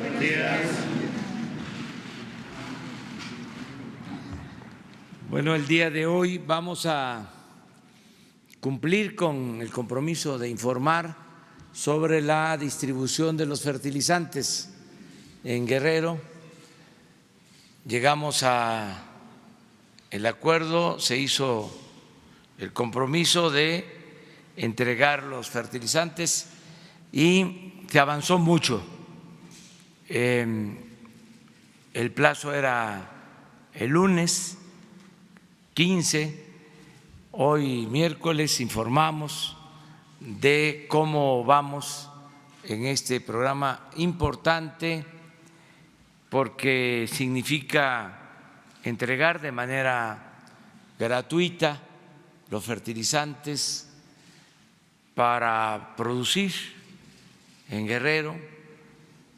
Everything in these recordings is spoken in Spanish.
Buenos días. Bueno, el día de hoy vamos a cumplir con el compromiso de informar sobre la distribución de los fertilizantes en Guerrero. Llegamos a el acuerdo, se hizo el compromiso de entregar los fertilizantes y se avanzó mucho. El plazo era el lunes 15, hoy miércoles informamos de cómo vamos en este programa importante porque significa entregar de manera gratuita los fertilizantes para producir en Guerrero,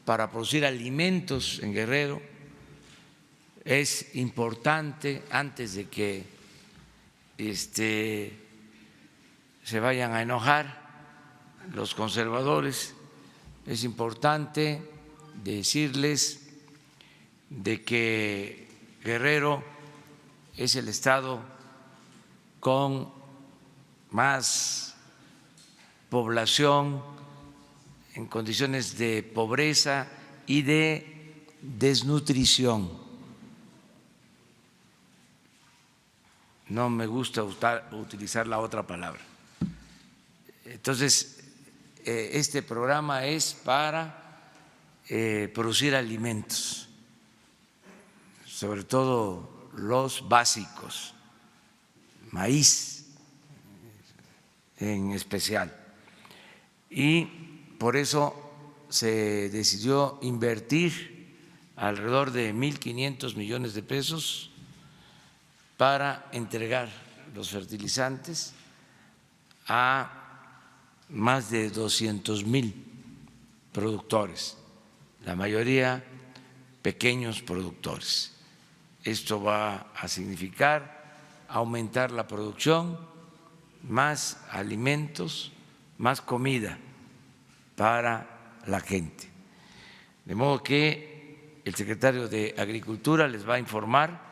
para producir alimentos en Guerrero. Es importante, antes de que se vayan a enojar los conservadores, es importante decirles de que Guerrero es el estado con más población en condiciones de pobreza y de desnutrición. No me gusta utilizar la otra palabra. Entonces, este programa es para producir alimentos, sobre todo los básicos, maíz en especial. Y por eso se decidió invertir alrededor de 1.500 millones de pesos para entregar los fertilizantes a más de 200,000 productores, la mayoría pequeños productores. Esto va a significar aumentar la producción, más alimentos, más comida para la gente. De modo que el secretario de Agricultura les va a informar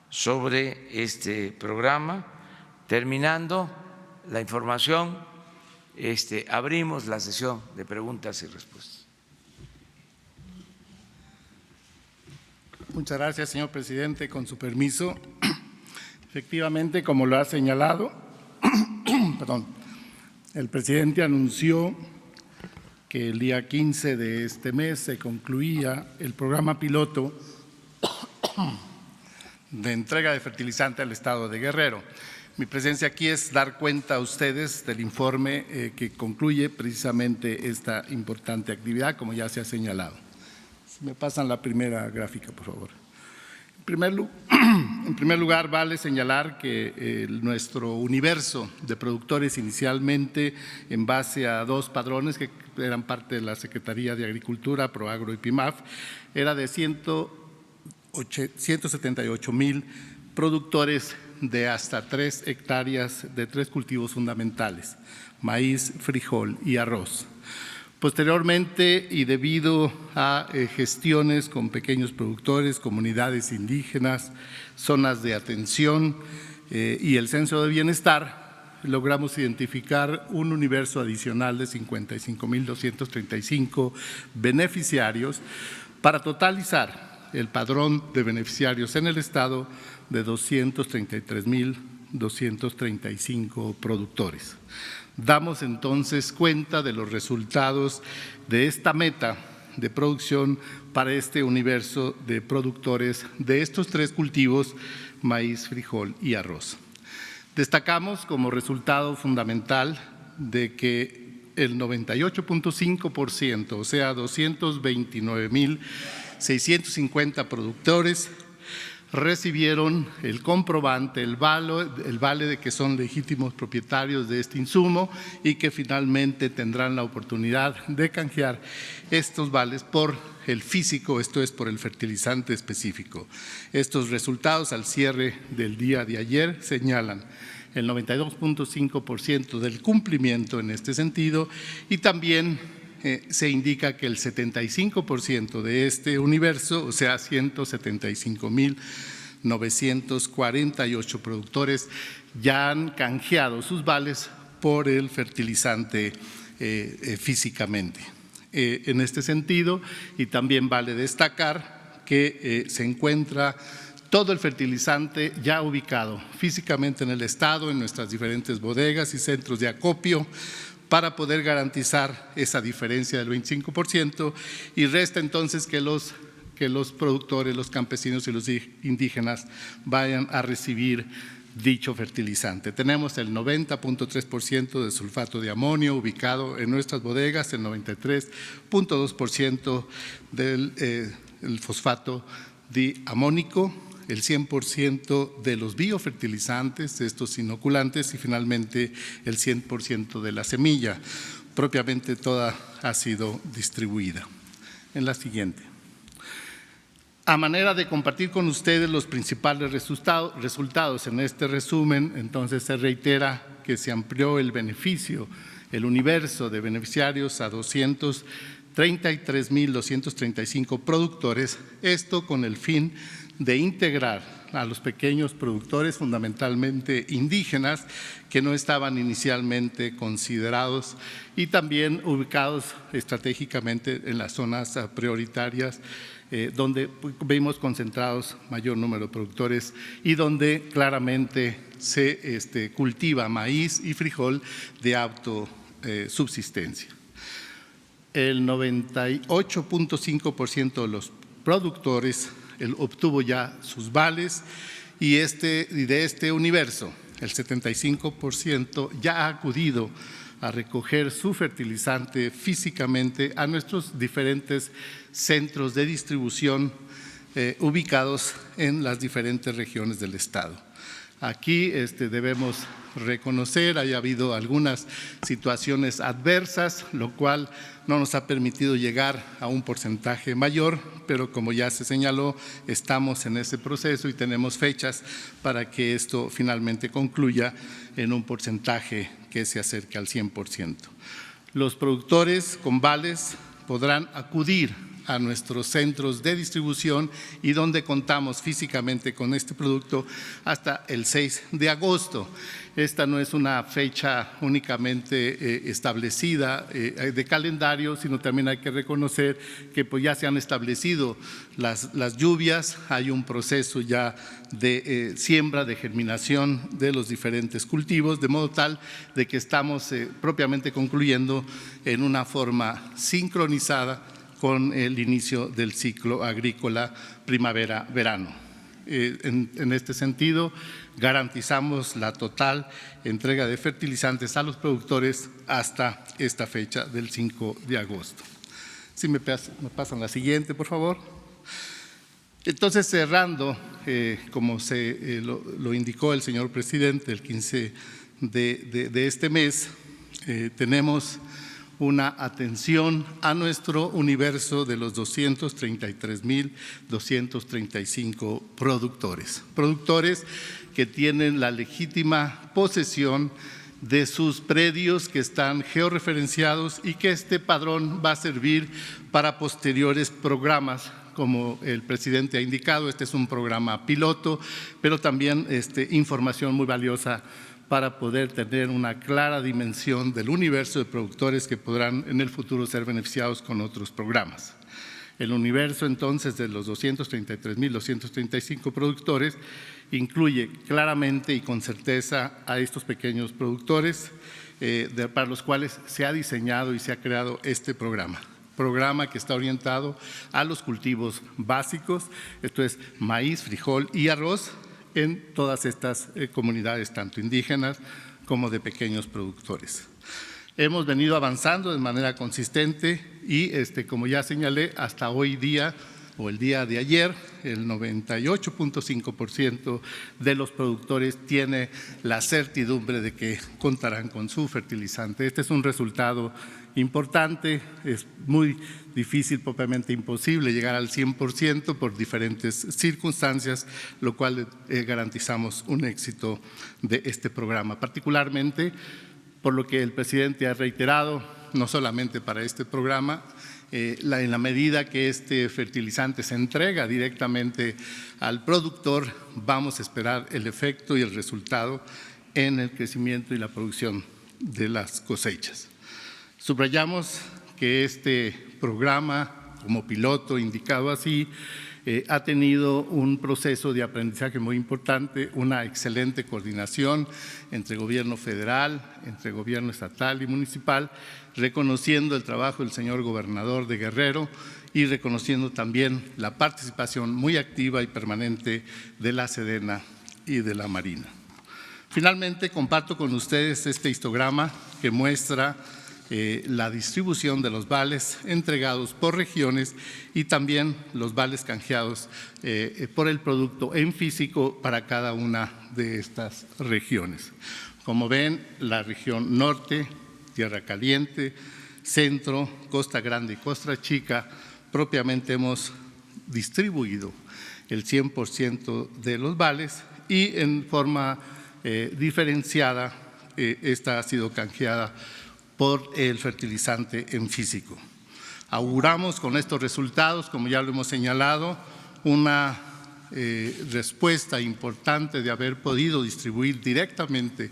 sobre este programa. Terminando la información, abrimos la sesión de preguntas y respuestas. Muchas gracias, señor presidente. Con su permiso, efectivamente, como lo ha señalado, el presidente anunció que el día 15 de este mes se concluía el programa piloto de entrega de fertilizante al estado de Guerrero. Mi presencia aquí es dar cuenta a ustedes del informe que concluye precisamente esta importante actividad, como ya se ha señalado. Si me pasan la primera gráfica, por favor. En primer lugar, vale señalar que nuestro universo de productores inicialmente, en base a dos padrones que eran parte de la Secretaría de Agricultura, Proagro y PIMAF, era de 178,000 productores de hasta 3 hectáreas de 3 cultivos fundamentales: maíz, frijol y arroz. Posteriormente, y debido a gestiones con pequeños productores, comunidades indígenas, zonas de atención y el censo de bienestar, logramos identificar un universo adicional de 55,235 beneficiarios para totalizar el padrón de beneficiarios en el estado de 233,235 productores. Damos entonces cuenta de los resultados de esta meta de producción para este universo de productores de estos 3 cultivos: maíz, frijol y arroz. Destacamos como resultado fundamental de que el 98,5%, o sea, 229,650 productores, recibieron el comprobante, el vale de que son legítimos propietarios de este insumo y que finalmente tendrán la oportunidad de canjear estos vales por el físico, esto es, por el fertilizante específico. Estos resultados al cierre del día de ayer señalan el 92,5% del cumplimiento en este sentido y también se indica que el 75% de este universo, o sea, 175.948 productores, ya han canjeado sus vales por el fertilizante físicamente. En este sentido, y también vale destacar que se encuentra todo el fertilizante ya ubicado físicamente en el Estado, en nuestras diferentes bodegas y centros de acopio, para poder garantizar esa diferencia del 25%, y resta entonces que los productores, los campesinos y los indígenas vayan a recibir dicho fertilizante. Tenemos el 90.3% de sulfato de amonio ubicado en nuestras bodegas, el 93.2% del el fosfato diamónico, el 100% de los biofertilizantes, estos inoculantes, y finalmente el 100% de la semilla. Propiamente toda ha sido distribuida. En la siguiente. A manera de compartir con ustedes los principales resultados en este resumen, entonces se reitera que se amplió el beneficio, el universo de beneficiarios a 233.235 productores, esto con el fin de integrar a los pequeños productores, fundamentalmente indígenas, que no estaban inicialmente considerados y también ubicados estratégicamente en las zonas prioritarias, donde vimos concentrados mayor número de productores y donde claramente se cultiva maíz y frijol de autosubsistencia. El 98.5% de los productores obtuvo ya sus vales y de este universo, el 75% ya ha acudido a recoger su fertilizante físicamente a nuestros diferentes centros de distribución ubicados en las diferentes regiones del Estado. Aquí debemos reconocer, haya habido algunas situaciones adversas, lo cual no nos ha permitido llegar a un porcentaje mayor, pero como ya se señaló, estamos en ese proceso y tenemos fechas para que esto finalmente concluya en un porcentaje que se acerque al 100%. Los productores con vales podrán acudir a nuestros centros de distribución y donde contamos físicamente con este producto hasta el 6 de agosto. Esta no es una fecha únicamente establecida de calendario, sino también hay que reconocer que pues ya se han establecido las lluvias, hay un proceso ya de siembra, de germinación de los diferentes cultivos, de modo tal de que estamos propiamente concluyendo en una forma sincronizada con el inicio del ciclo agrícola primavera-verano. En este sentido, garantizamos la total entrega de fertilizantes a los productores hasta esta fecha del 5 de agosto. Si me pasan la siguiente, por favor. Entonces, cerrando, como lo indicó el señor presidente, el 15 de este mes, tenemos una atención a nuestro universo de los 233.235 productores que tienen la legítima posesión de sus predios que están georreferenciados y que este padrón va a servir para posteriores programas. Como el presidente ha indicado, este es un programa piloto, pero también información muy valiosa para poder tener una clara dimensión del universo de productores que podrán en el futuro ser beneficiados con otros programas. El universo entonces de los 233.235 productores incluye claramente y con certeza a estos pequeños productores para los cuales se ha diseñado y se ha creado este programa que está orientado a los cultivos básicos, esto es maíz, frijol y arroz, en todas estas comunidades, tanto indígenas como de pequeños productores. Hemos venido avanzando de manera consistente y, como ya señalé, hasta hoy día o el día de ayer, el 98.5% de los productores tiene la certidumbre de que contarán con su fertilizante. Este es un resultado importante, es muy difícil, propiamente imposible llegar al 100% por diferentes circunstancias, lo cual garantizamos un éxito de este programa, particularmente por lo que el presidente ha reiterado, no solamente para este programa, en la medida que este fertilizante se entrega directamente al productor, vamos a esperar el efecto y el resultado en el crecimiento y la producción de las cosechas. Subrayamos que este programa, como piloto indicado así, ha tenido un proceso de aprendizaje muy importante, una excelente coordinación entre gobierno federal, entre gobierno estatal y municipal, reconociendo el trabajo del señor gobernador de Guerrero y reconociendo también la participación muy activa y permanente de la Sedena y de la Marina. Finalmente, comparto con ustedes este histograma que muestra la distribución de los vales entregados por regiones y también los vales canjeados por el producto en físico para cada una de estas regiones. Como ven, la región norte, Tierra Caliente, centro, Costa Grande y Costa Chica, propiamente hemos distribuido el 100% de los vales y en forma diferenciada, esta ha sido canjeada por el fertilizante en físico. Auguramos con estos resultados, como ya lo hemos señalado, una respuesta importante de haber podido distribuir directamente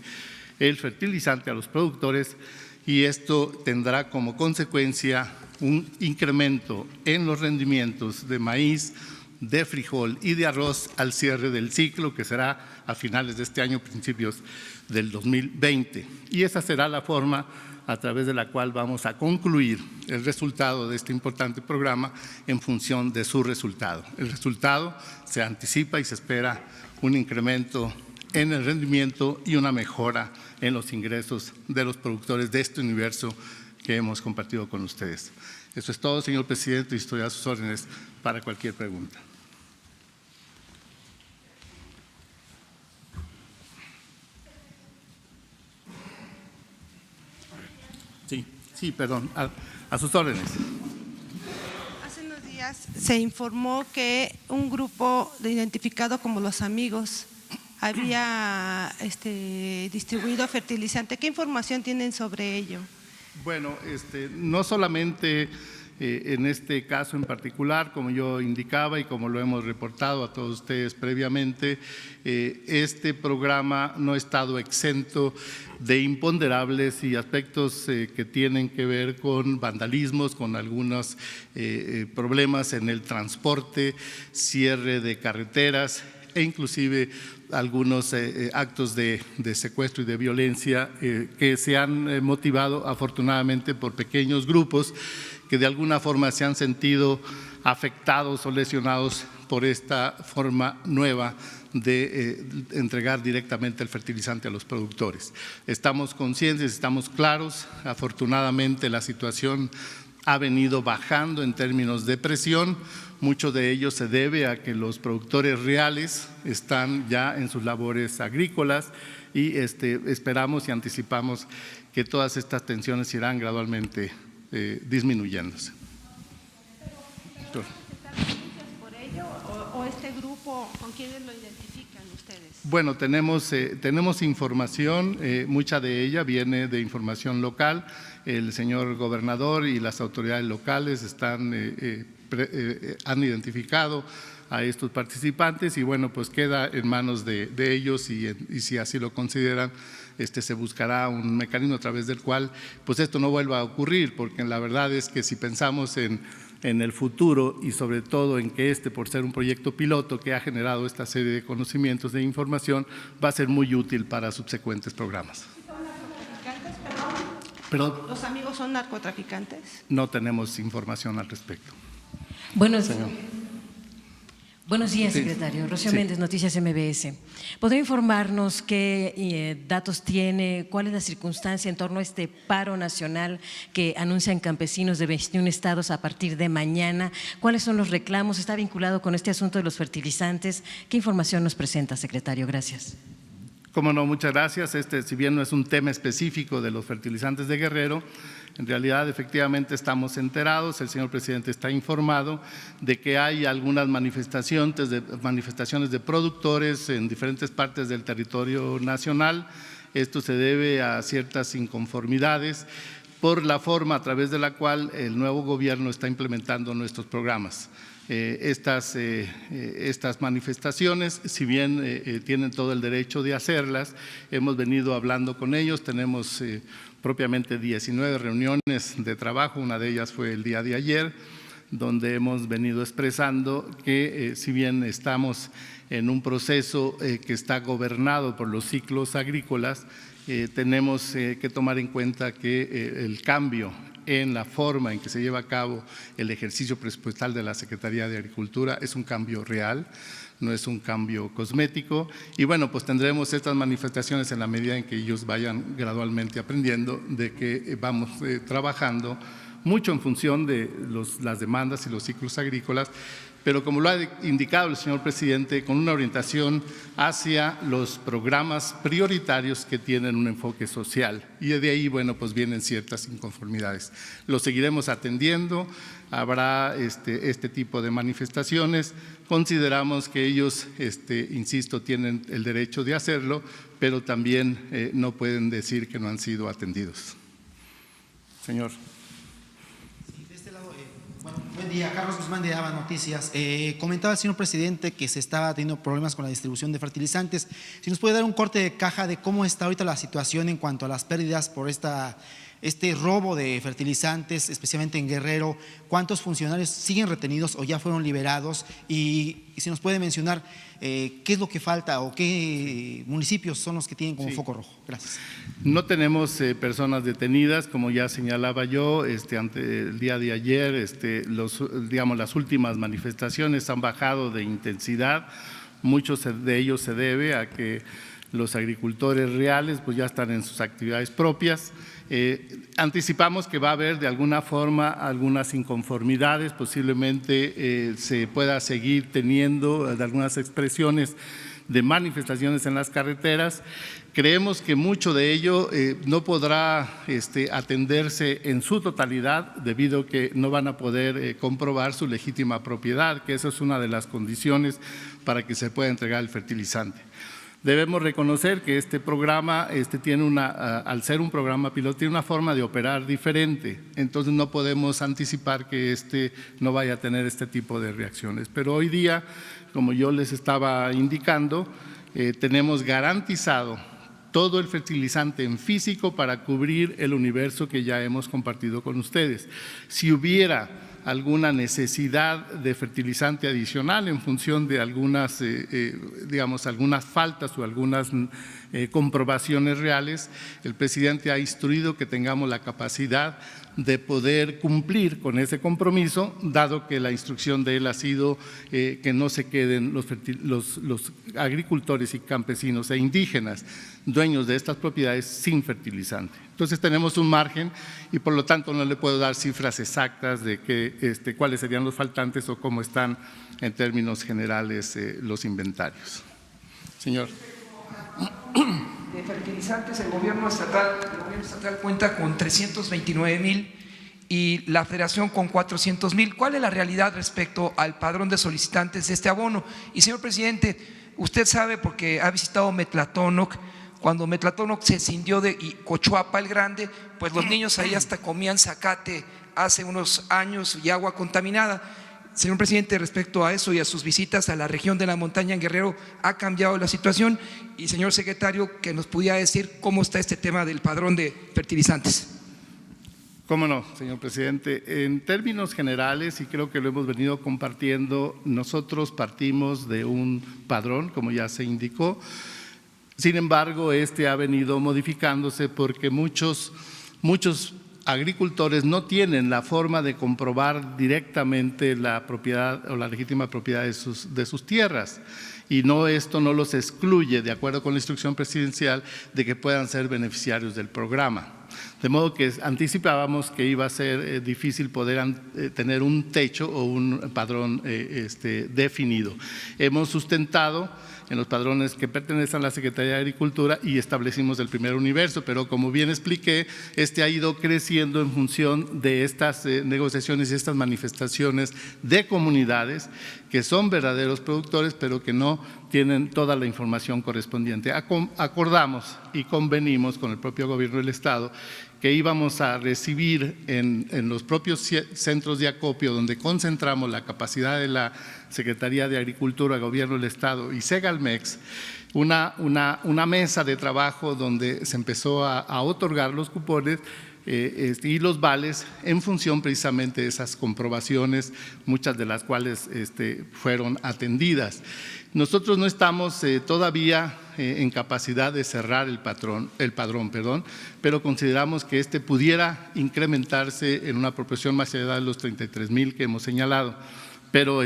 el fertilizante a los productores, y esto tendrá como consecuencia un incremento en los rendimientos de maíz, de frijol y de arroz al cierre del ciclo, que será a finales de este año, principios del 2020. Y esa será la forma a través de la cual vamos a concluir el resultado de este importante programa en función de su resultado. El resultado se anticipa y se espera un incremento en el rendimiento y una mejora en los ingresos de los productores de este universo que hemos compartido con ustedes. Eso es todo, señor presidente, y estoy a sus órdenes para cualquier pregunta. Sí, perdón, a sus órdenes. Hace unos días se informó que un grupo identificado como Los Amigos había distribuido fertilizante. ¿Qué información tienen sobre ello? Bueno, no solamente en este caso en particular, como yo indicaba y como lo hemos reportado a todos ustedes previamente, este programa no ha estado exento de imponderables y aspectos que tienen que ver con vandalismos, con algunos problemas en el transporte, cierre de carreteras e inclusive algunos actos de secuestro y de violencia que se han motivado afortunadamente por pequeños grupos que de alguna forma se han sentido afectados o lesionados por esta forma nueva de entregar directamente el fertilizante a los productores. Estamos conscientes, estamos claros, afortunadamente la situación ha venido bajando en términos de presión. Mucho de ello se debe a que los productores reales están ya en sus labores agrícolas y esperamos y anticipamos que todas estas tensiones irán gradualmente disminuyéndose. ¿Por ello o este grupo, con quiénes lo identifican ustedes? Bueno, tenemos información, mucha de ella viene de información local. El señor gobernador y las autoridades locales han identificado a estos participantes y bueno, pues queda en manos de ellos y si así lo consideran, se buscará un mecanismo a través del cual pues esto no vuelva a ocurrir, porque la verdad es que si pensamos en el futuro y sobre todo en que por ser un proyecto piloto que ha generado esta serie de conocimientos, de información, va a ser muy útil para subsecuentes programas. ¿Son narcotraficantes, ¿Perdón? ¿Los Amigos son narcotraficantes? No tenemos información al respecto. Buenos días, secretario. Rocío Méndez, Noticias MBS. ¿Podría informarnos qué datos tiene, cuál es la circunstancia en torno a este paro nacional que anuncian campesinos de 21 estados a partir de mañana? ¿Cuáles son los reclamos? ¿Está vinculado con este asunto de los fertilizantes? ¿Qué información nos presenta, secretario? Gracias. Cómo no, muchas gracias. Si bien no es un tema específico de los fertilizantes de Guerrero, en realidad efectivamente estamos enterados, el señor presidente está informado de que hay algunas manifestaciones de productores en diferentes partes del territorio nacional. Esto se debe a ciertas inconformidades por la forma a través de la cual el nuevo gobierno está implementando nuestros programas. Estas manifestaciones, si bien tienen todo el derecho de hacerlas, hemos venido hablando con ellos, tenemos propiamente 19 reuniones de trabajo, una de ellas fue el día de ayer, donde hemos venido expresando que si bien estamos en un proceso que está gobernado por los ciclos agrícolas, tenemos que tomar en cuenta que el cambio en la forma en que se lleva a cabo el ejercicio presupuestal de la Secretaría de Agricultura es un cambio real, no es un cambio cosmético, y bueno, pues tendremos estas manifestaciones en la medida en que ellos vayan gradualmente aprendiendo de que vamos trabajando mucho en función de las demandas y los ciclos agrícolas, pero como lo ha indicado el señor presidente, con una orientación hacia los programas prioritarios que tienen un enfoque social. Y de ahí, bueno, pues vienen ciertas inconformidades. Lo seguiremos atendiendo, habrá este tipo de manifestaciones. Consideramos que ellos, insisto, tienen el derecho de hacerlo, pero también no pueden decir que no han sido atendidos. Señor. Buen día, Carlos Guzmán de ABA Noticias. Comentaba el señor presidente que se estaba teniendo problemas con la distribución de fertilizantes. Si nos puede dar un corte de caja de cómo está ahorita la situación en cuanto a las pérdidas por este robo de fertilizantes, especialmente en Guerrero, ¿cuántos funcionarios siguen retenidos o ya fueron liberados? Y si nos puede mencionar qué es lo que falta o qué municipios son los que tienen como foco rojo. Gracias. No tenemos personas detenidas, como ya señalaba yo, ante el día de ayer, las últimas manifestaciones han bajado de intensidad. Muchos de ellos se debe a que los agricultores reales pues ya están en sus actividades propias. Anticipamos que va a haber de alguna forma algunas inconformidades, posiblemente se pueda seguir teniendo algunas expresiones de manifestaciones en las carreteras. Creemos que mucho de ello no podrá atenderse en su totalidad debido a que no van a poder comprobar su legítima propiedad, que esa es una de las condiciones para que se pueda entregar el fertilizante. Debemos reconocer que este programa tiene al ser un programa piloto, tiene una forma de operar diferente, entonces no podemos anticipar que no vaya a tener este tipo de reacciones. Pero hoy día, como yo les estaba indicando, tenemos garantizado todo el fertilizante en físico para cubrir el universo que ya hemos compartido con ustedes. Si hubiera alguna necesidad de fertilizante adicional en función de algunas, algunas faltas o algunas comprobaciones reales, el presidente ha instruido que tengamos la capacidad de poder cumplir con ese compromiso, dado que la instrucción de él ha sido que no se queden los agricultores y campesinos e indígenas dueños de estas propiedades sin fertilizante. Entonces tenemos un margen y por lo tanto no le puedo dar cifras exactas de cuáles serían los faltantes o cómo están en términos generales los inventarios. Señor. De fertilizantes, el gobierno estatal cuenta con 329,000 y la federación con 400,000. ¿Cuál es la realidad respecto al padrón de solicitantes de este abono? Y señor presidente, usted sabe porque ha visitado Metlatónoc, cuando Metlatónoc se escindió de Cochuapa el Grande, pues los niños ahí hasta comían zacate hace unos años y agua contaminada. Señor presidente, respecto a eso y a sus visitas a la región de la montaña en Guerrero, ¿ha cambiado la situación? Y señor secretario, que nos pudiera decir cómo está este tema del padrón de fertilizantes. Cómo no, señor presidente. En términos generales, y creo que lo hemos venido compartiendo, nosotros partimos de un padrón, como ya se indicó. Sin embargo, ha venido modificándose porque muchos agricultores no tienen la forma de comprobar directamente la propiedad o la legítima propiedad de sus tierras. Y esto no los excluye, de acuerdo con la instrucción presidencial, de que puedan ser beneficiarios del programa. De modo que anticipábamos que iba a ser difícil poder tener un techo o un padrón definido. Hemos sustentado en los padrones que pertenecen a la Secretaría de Agricultura y establecimos el primer universo, pero como bien expliqué, ha ido creciendo en función de estas negociaciones y estas manifestaciones de comunidades que son verdaderos productores, pero que no tienen toda la información correspondiente. Acordamos y convenimos con el propio gobierno del Estado que íbamos a recibir en los propios centros de acopio, donde concentramos la capacidad de la Secretaría de Agricultura, Gobierno del Estado y Segalmex, una mesa de trabajo donde se empezó a otorgar los cupones y los vales en función precisamente de esas comprobaciones, muchas de las cuales fueron atendidas. Nosotros no estamos todavía en capacidad de cerrar el padrón, pero consideramos que pudiera incrementarse en una proporción más allá de los 33,000 que hemos señalado. Pero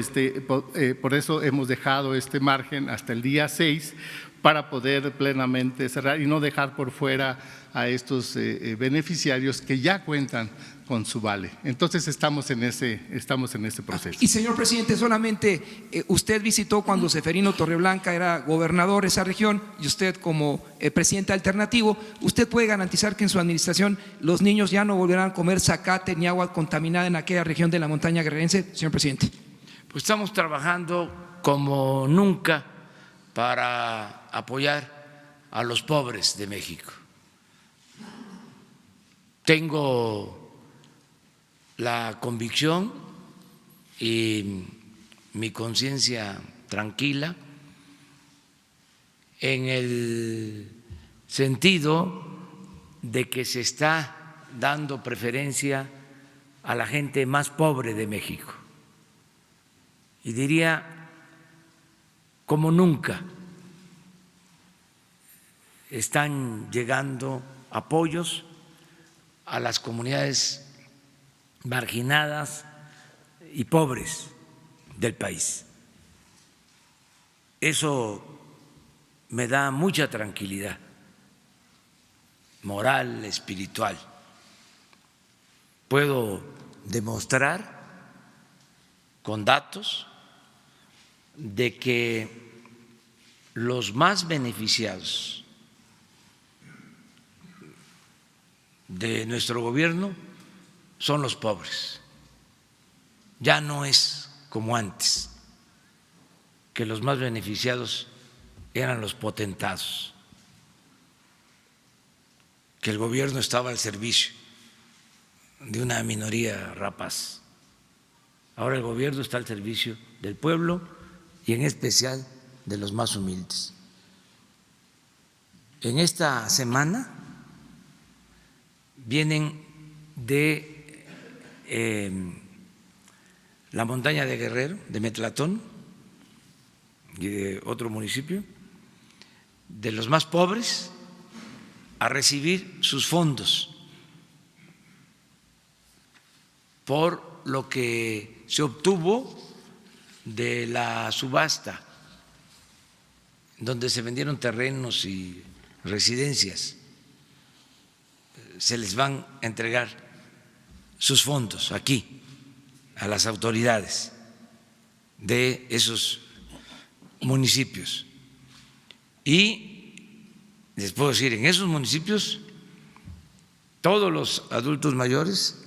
por eso hemos dejado este margen hasta el día 6 para poder plenamente cerrar y no dejar por fuera a estos beneficiarios que ya cuentan con su vale. Entonces estamos en ese proceso. Y señor presidente, solamente usted visitó cuando Seferino Torreblanca era gobernador de esa región y usted como presidente alternativo, ¿usted puede garantizar que en su administración los niños ya no volverán a comer zacate ni agua contaminada en aquella región de la montaña guerrerense, señor presidente? Pues estamos trabajando como nunca para apoyar a los pobres de México. Tengo la convicción y mi conciencia tranquila en el sentido de que se está dando preferencia a la gente más pobre de México. Y diría, como nunca, están llegando apoyos a las comunidades marginadas y pobres del país. Eso me da mucha tranquilidad moral, espiritual. Puedo demostrar con datos de que los más beneficiados de nuestro gobierno son los pobres. Ya no es como antes, que los más beneficiados eran los potentados, que el gobierno estaba al servicio de una minoría rapaz. Ahora el gobierno está al servicio del pueblo y en especial de los más humildes. En esta semana vienen de la montaña de Guerrero, de Metlatón y de otro municipio, de los más pobres, a recibir sus fondos por lo que se obtuvo de la subasta, donde se vendieron terrenos y residencias. Se les van a entregar sus fondos aquí a las autoridades de esos municipios. Y les puedo decir, en esos municipios, todos los adultos mayores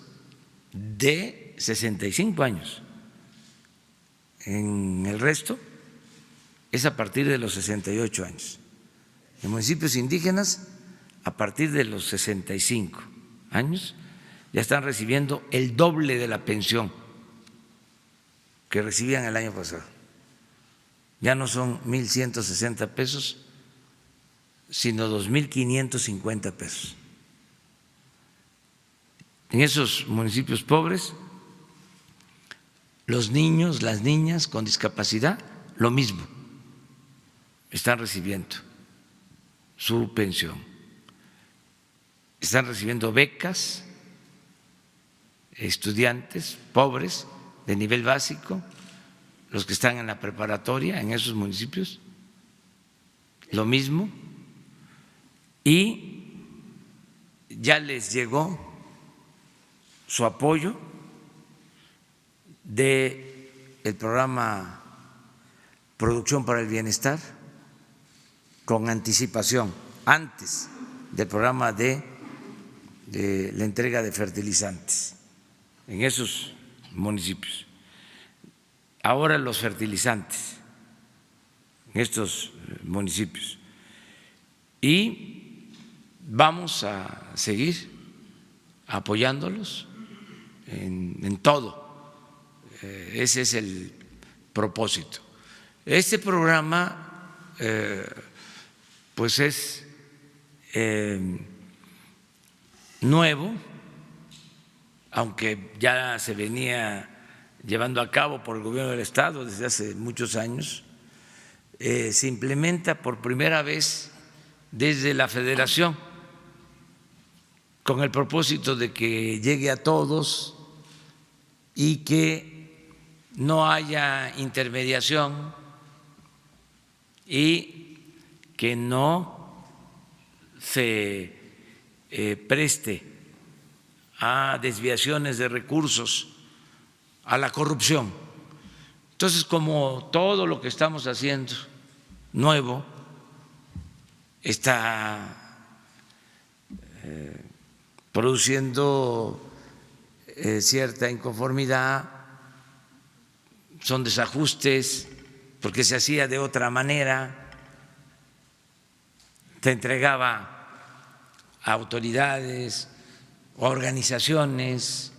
de 65 años. En el resto es a partir de los 68 años. En municipios indígenas, a partir de los 65 años, ya están recibiendo el doble de la pensión que recibían el año pasado. Ya no son 1,160 pesos, sino 2,550 pesos. En esos municipios pobres, los niños, las niñas con discapacidad, lo mismo, están recibiendo su pensión. Están recibiendo becas, estudiantes pobres de nivel básico, los que están en la preparatoria en esos municipios, lo mismo, y ya les llegó su apoyo del programa Producción para el Bienestar con anticipación, antes del programa de la entrega de fertilizantes en esos municipios. Ahora los fertilizantes en estos municipios. Y vamos a seguir apoyándolos en todo. Ese es el propósito. Este programa pues es nuevo, aunque ya se venía llevando a cabo por el gobierno del Estado desde hace muchos años. Se implementa por primera vez desde la Federación con el propósito de que llegue a todos y que no haya intermediación y que no se preste a desviaciones de recursos, a la corrupción. Entonces, como todo lo que estamos haciendo nuevo está produciendo cierta inconformidad, son desajustes, porque se hacía de otra manera, se entregaba a autoridades o a organizaciones,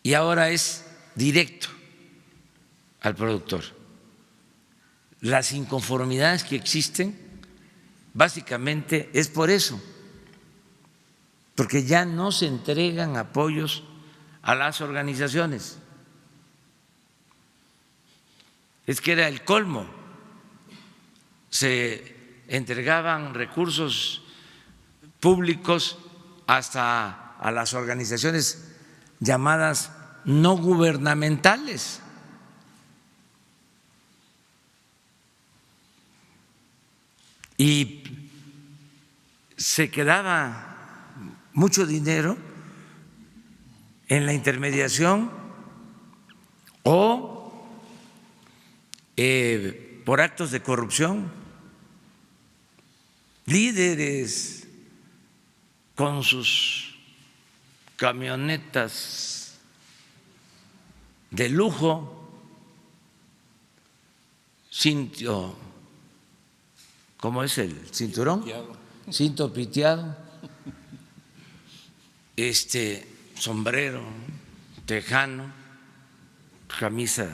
y ahora es directo al productor. Las inconformidades que existen básicamente es por eso, porque ya no se entregan apoyos a las organizaciones. Es que era el colmo, se entregaban recursos públicos hasta a las organizaciones llamadas no gubernamentales. Y se quedaba mucho dinero en la intermediación o por actos de corrupción, líderes con sus camionetas de lujo, cinto, ¿cómo es el cinturón? Cinto piteado, sombrero, tejano, camisa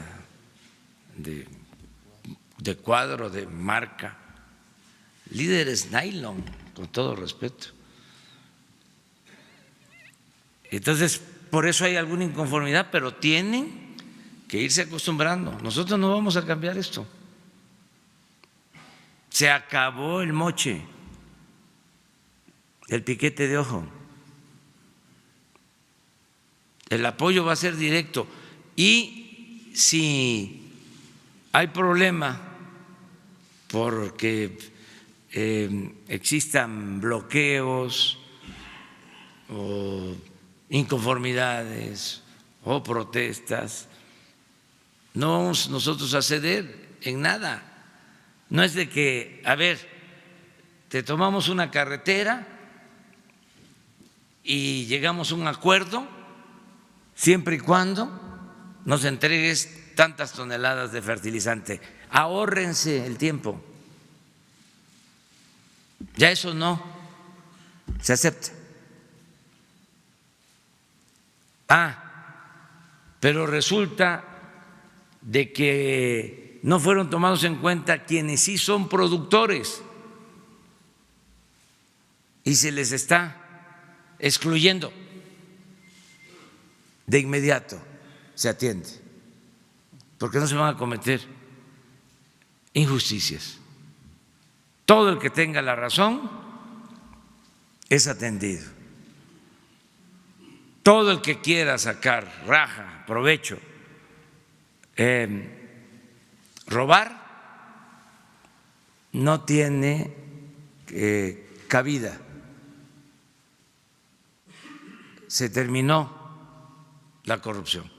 de cuadro, de marca, líderes nylon, con todo respeto. Entonces, por eso hay alguna inconformidad, pero tienen que irse acostumbrando. Nosotros no vamos a cambiar esto. Se acabó el moche, el piquete de ojo. El apoyo va a ser directo. Y si hay problema porque existan bloqueos o inconformidades o protestas, no vamos nosotros a ceder en nada. No es de que, a ver, te tomamos una carretera y llegamos a un acuerdo siempre y cuando nos entregues tantas toneladas de fertilizante. Ahórrense el tiempo. Ya eso no se acepta. Pero resulta de que no fueron tomados en cuenta quienes sí son productores y se les está excluyendo. De inmediato se atiende, porque no se van a cometer injusticias. Todo el que tenga la razón es atendido. Todo el que quiera sacar raja, provecho, robar, no tiene cabida. Se terminó la corrupción.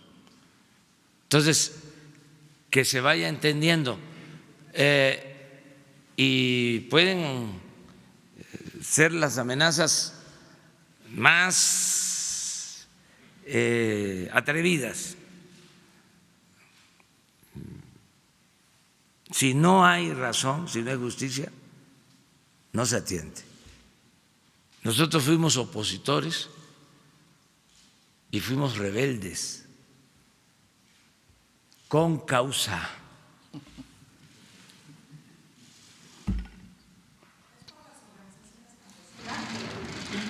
Entonces, que se vaya entendiendo. Y pueden ser las amenazas más atrevidas. Si no hay razón, si no hay justicia, no se atiende. Nosotros fuimos opositores y fuimos rebeldes con causa.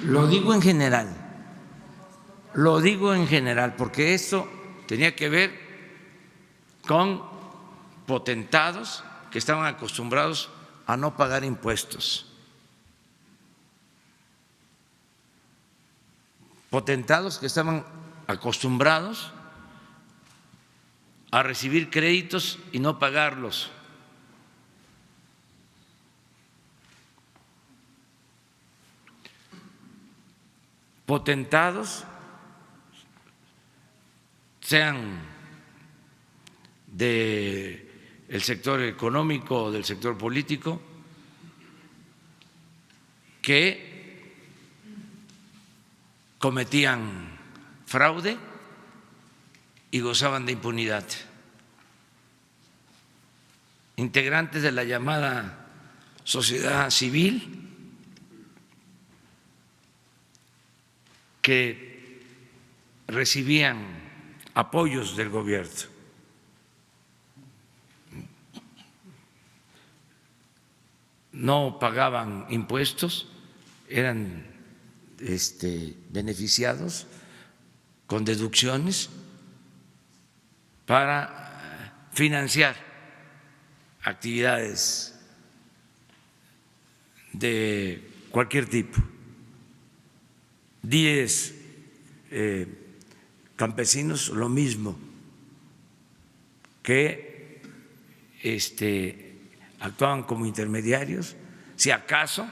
Lo digo en general, porque esto tenía que ver con potentados que estaban acostumbrados a no pagar impuestos, potentados que estaban acostumbrados a recibir créditos y no pagarlos, potentados, sean del sector económico o del sector político, que cometían fraude y gozaban de impunidad, integrantes de la llamada sociedad civil que recibían apoyos del gobierno. No pagaban impuestos, eran beneficiados con deducciones para financiar actividades de cualquier tipo. 10 campesinos, lo mismo, que actuaban como intermediarios, si acaso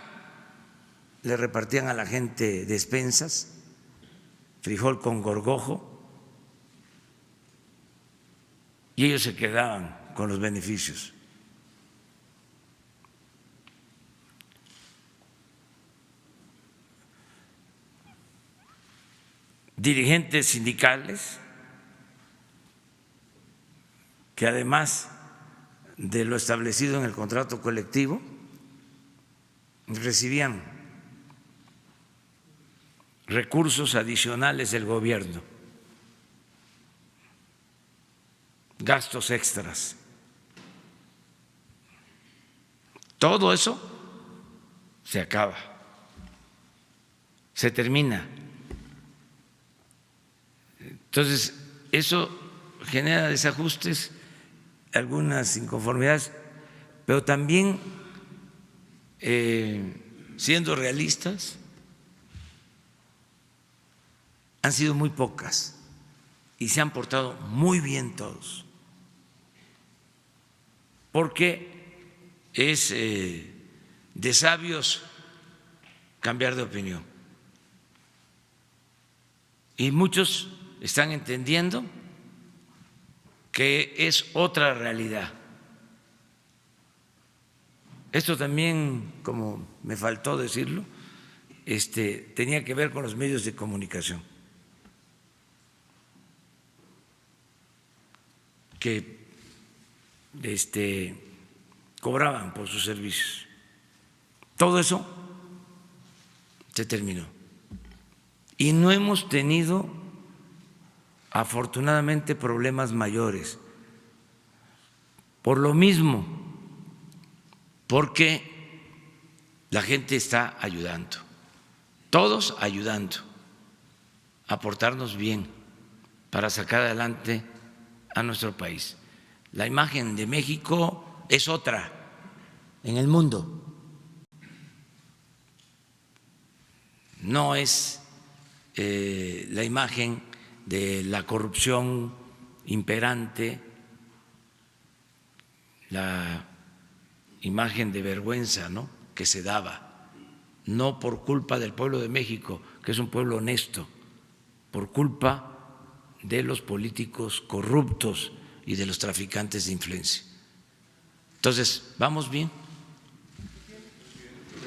le repartían a la gente despensas, frijol con gorgojo, y ellos se quedaban con los beneficios. Dirigentes sindicales que además de lo establecido en el contrato colectivo recibían recursos adicionales del gobierno, gastos extras. Todo eso se acaba, se termina. Entonces, eso genera desajustes, algunas inconformidades, pero también, siendo realistas, han sido muy pocas y se han portado muy bien todos, porque es de sabios cambiar de opinión. Y muchos están entendiendo que es otra realidad. Esto también, como me faltó decirlo, tenía que ver con los medios de comunicación, que cobraban por sus servicios. Todo eso se terminó. Y no hemos tenido, afortunadamente, problemas mayores. Por lo mismo, porque la gente está ayudando, todos ayudando a portarnos bien para sacar adelante a nuestro país. La imagen de México es otra en el mundo. No es la imagen de la corrupción imperante, la imagen de vergüenza, ¿no?, que se daba, no por culpa del pueblo de México, que es un pueblo honesto, por culpa de los políticos corruptos y de los traficantes de influencia. Entonces, ¿vamos bien?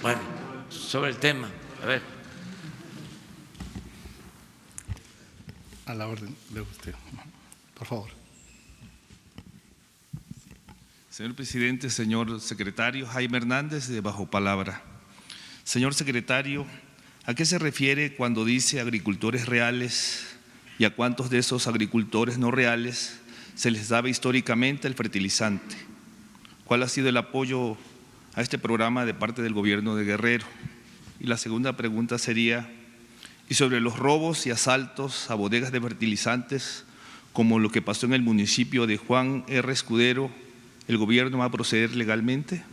Bueno, sobre el tema, a ver. A la orden de usted, por favor. Señor presidente, señor secretario, Jaime Hernández, de Bajo Palabra. Señor secretario, ¿A qué se refiere cuando dice agricultores reales y a cuántos de esos agricultores no reales se les daba históricamente el fertilizante? ¿Cuál ha sido el apoyo a este programa de parte del gobierno de Guerrero? Y la segunda pregunta sería, ¿y sobre los robos y asaltos a bodegas de fertilizantes, como lo que pasó en el municipio de Juan R. Escudero, el gobierno va a proceder legalmente?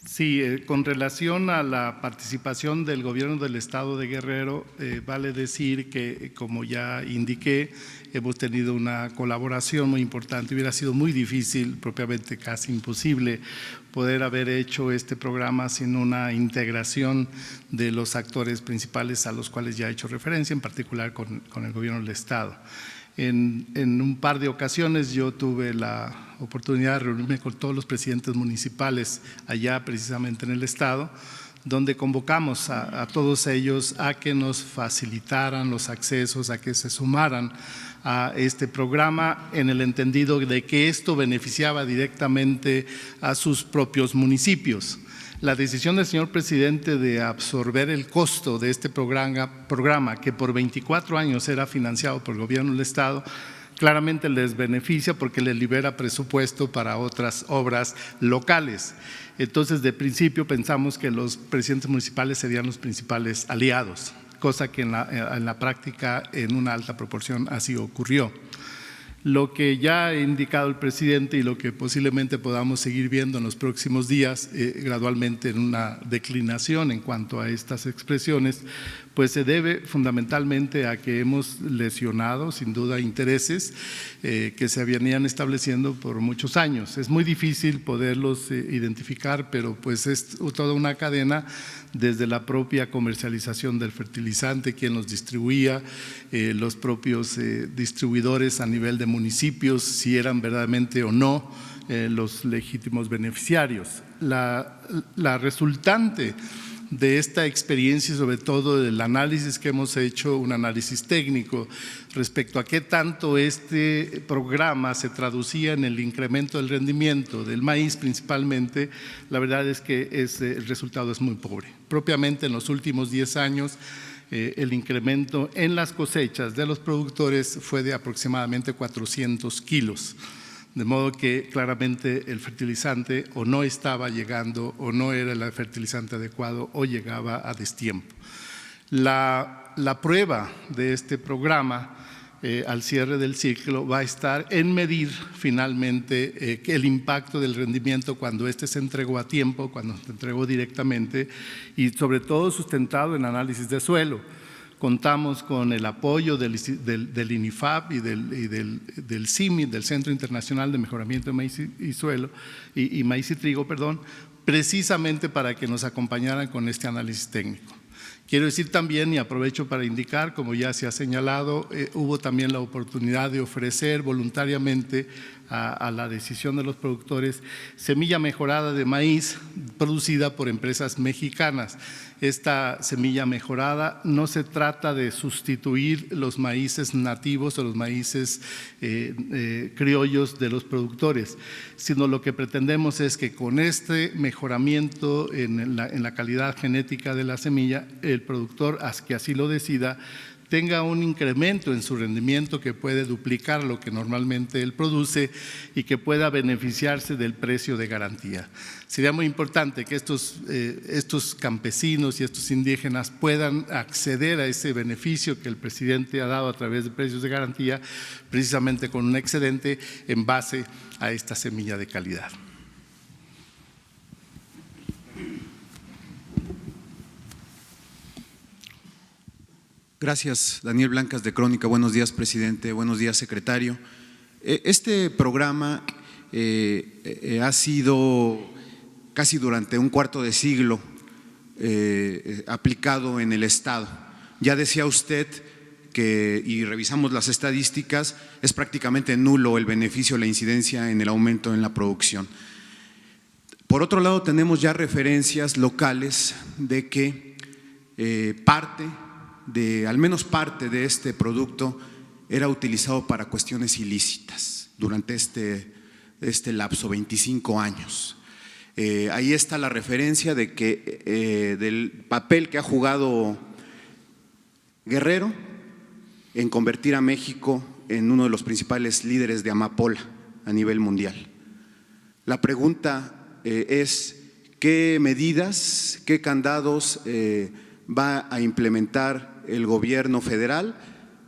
Sí, con relación a la participación del gobierno del estado de Guerrero, vale decir que, como ya indiqué, hemos tenido una colaboración muy importante. Hubiera sido muy difícil, propiamente casi imposible, poder haber hecho este programa sin una integración de los actores principales a los cuales ya he hecho referencia, en particular con el gobierno del estado. En un par de ocasiones yo tuve la oportunidad de reunirme con todos los presidentes municipales allá precisamente en el estado, donde convocamos a todos ellos a que nos facilitaran los accesos, a que se sumaran a este programa, en el entendido de que esto beneficiaba directamente a sus propios municipios. La decisión del señor presidente de absorber el costo de este programa, que por 24 años era financiado por el gobierno del estado, claramente les beneficia porque les libera presupuesto para otras obras locales. Entonces, de principio pensamos que los presidentes municipales serían los principales aliados, cosa que en la práctica en una alta proporción así ocurrió. Lo que ya ha indicado el presidente y lo que posiblemente podamos seguir viendo en los próximos días, gradualmente en una declinación en cuanto a estas expresiones, pues se debe fundamentalmente a que hemos lesionado sin duda intereses que se venían estableciendo por muchos años. Es muy difícil poderlos identificar, pero pues es toda una cadena desde la propia comercialización del fertilizante, quien los distribuía, los propios distribuidores a nivel de municipios, si eran verdaderamente o no los legítimos beneficiarios. La resultante de esta experiencia y sobre todo del análisis que hemos hecho, un análisis técnico respecto a qué tanto este programa se traducía en el incremento del rendimiento del maíz principalmente, la verdad es que el resultado es muy pobre. Propiamente en los últimos 10 años el incremento en las cosechas de los productores fue de aproximadamente 400 kilos. De modo que claramente el fertilizante o no estaba llegando o no era el fertilizante adecuado o llegaba a destiempo. La prueba de este programa al cierre del ciclo va a estar en medir finalmente el impacto del rendimiento cuando éste se entregó a tiempo, cuando se entregó directamente y sobre todo sustentado en análisis de suelo. Contamos con el apoyo del INIFAP y del CIMI, del Centro Internacional de Mejoramiento de Maíz y Suelo y Maíz y Trigo, precisamente para que nos acompañaran con este análisis técnico. Quiero decir también, y aprovecho para indicar, como ya se ha señalado, hubo también la oportunidad de ofrecer voluntariamente a la decisión de los productores semilla mejorada de maíz producida por empresas mexicanas. Esta semilla mejorada no se trata de sustituir los maíces nativos o los maíces criollos de los productores, sino lo que pretendemos es que con este mejoramiento en la calidad genética de la semilla, el productor, que así lo decida, tenga un incremento en su rendimiento que puede duplicar lo que normalmente él produce y que pueda beneficiarse del precio de garantía. Sería muy importante que estos campesinos y estos indígenas puedan acceder a ese beneficio que el presidente ha dado a través de precios de garantía, precisamente con un excedente en base a esta semilla de calidad. Gracias, Daniel Blancas de Crónica. Buenos días, presidente. Buenos días, secretario. Este programa ha sido casi durante un cuarto de siglo aplicado en el Estado. Ya decía usted que, y revisamos las estadísticas, es prácticamente nulo el beneficio, la incidencia en el aumento en la producción. Por otro lado, tenemos ya referencias locales de que al menos parte de este producto era utilizado para cuestiones ilícitas durante este lapso, 25 años. Ahí está la referencia de que, del papel que ha jugado Guerrero en convertir a México en uno de los principales líderes de amapola a nivel mundial. La pregunta es, ¿qué medidas, qué candados va a implementar el gobierno federal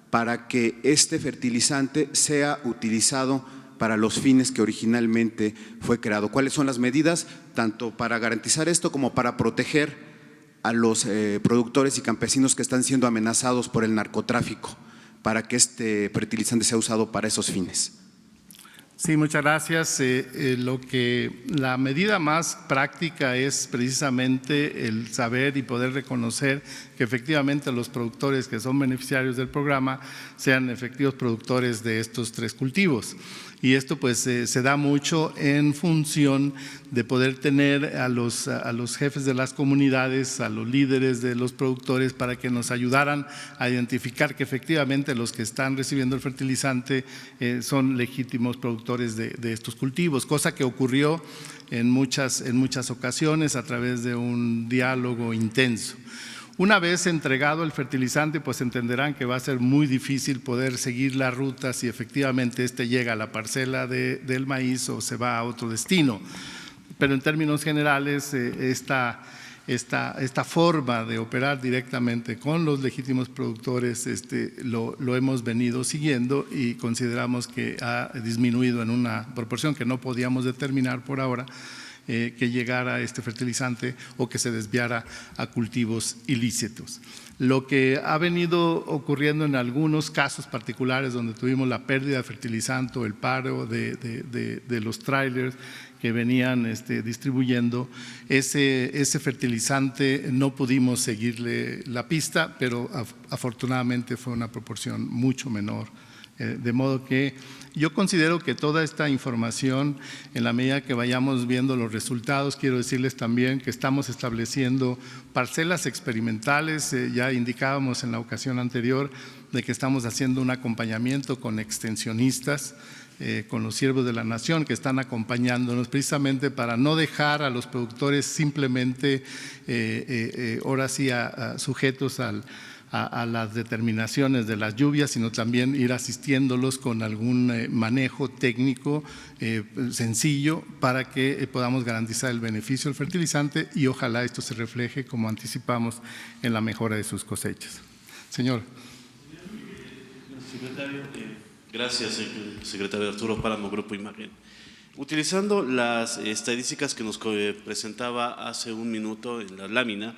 para que este fertilizante sea utilizado para los fines que originalmente fue creado? ¿Cuáles son las medidas tanto para garantizar esto como para proteger a los productores y campesinos que están siendo amenazados por el narcotráfico para que este fertilizante sea usado para esos fines? Sí, muchas gracias. La medida más práctica es precisamente el saber y poder reconocer que efectivamente los productores que son beneficiarios del programa sean efectivos productores de estos 3 cultivos. Y esto pues se da mucho en función de poder tener a los jefes de las comunidades, a los líderes de los productores para que nos ayudaran a identificar que efectivamente los que están recibiendo el fertilizante son legítimos productores de estos cultivos, cosa que ocurrió en muchas ocasiones a través de un diálogo intenso. Una vez entregado el fertilizante, pues entenderán que va a ser muy difícil poder seguir la ruta si efectivamente este llega a la parcela del maíz o se va a otro destino. Pero en términos generales, esta forma de operar directamente con los legítimos productores lo hemos venido siguiendo y consideramos que ha disminuido en una proporción que no podíamos determinar por ahora, que llegara este fertilizante o que se desviara a cultivos ilícitos. Lo que ha venido ocurriendo en algunos casos particulares donde tuvimos la pérdida de fertilizante o el paro de los trailers que venían distribuyendo, ese fertilizante no pudimos seguirle la pista, pero afortunadamente fue una proporción mucho menor. De modo que yo considero que toda esta información, en la medida que vayamos viendo los resultados, quiero decirles también que estamos estableciendo parcelas experimentales. Ya indicábamos en la ocasión anterior de que estamos haciendo un acompañamiento con extensionistas, con los siervos de la nación que están acompañándonos precisamente para no dejar a los productores simplemente ahora sí sujetos a las determinaciones de las lluvias, sino también ir asistiéndolos con algún manejo técnico sencillo para que podamos garantizar el beneficio del fertilizante y ojalá esto se refleje, como anticipamos, en la mejora de sus cosechas. Señor. Secretario, gracias, secretario Arturo Páramo, Grupo Imagen. Utilizando las estadísticas que nos presentaba hace un minuto en la lámina,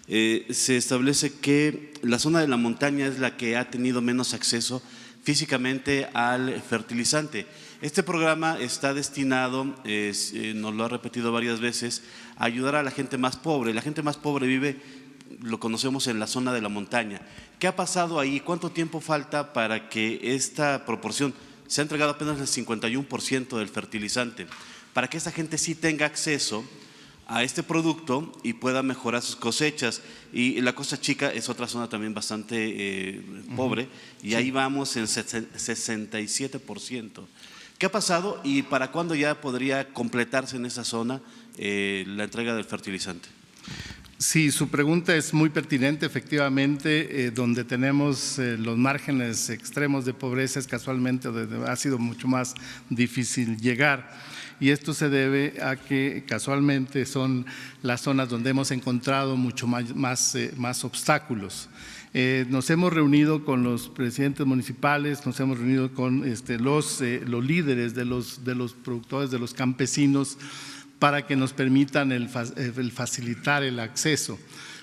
se establece que la zona de la montaña es la que ha tenido menos acceso físicamente al fertilizante. Este programa está destinado, nos lo ha repetido varias veces, a ayudar a la gente más pobre. La gente más pobre vive, lo conocemos, en la zona de la montaña. ¿Qué ha pasado ahí? ¿Cuánto tiempo falta para que esta proporción se ha entregado apenas el 51% del fertilizante? Para que esta gente sí tenga acceso a este producto y pueda mejorar sus cosechas. Y la Costa Chica es otra zona también bastante pobre, y ahí vamos en 67%. ¿Qué ha pasado y para cuándo ya podría completarse en esa zona la entrega del fertilizante? Sí, su pregunta es muy pertinente. Efectivamente, donde tenemos los márgenes extremos de pobreza es casualmente donde ha sido mucho más difícil llegar. Y esto se debe a que casualmente son las zonas donde hemos encontrado mucho más obstáculos. Nos hemos reunido con los presidentes municipales, nos hemos reunido con los líderes de los productores, de los campesinos, para que nos permitan el facilitar el acceso.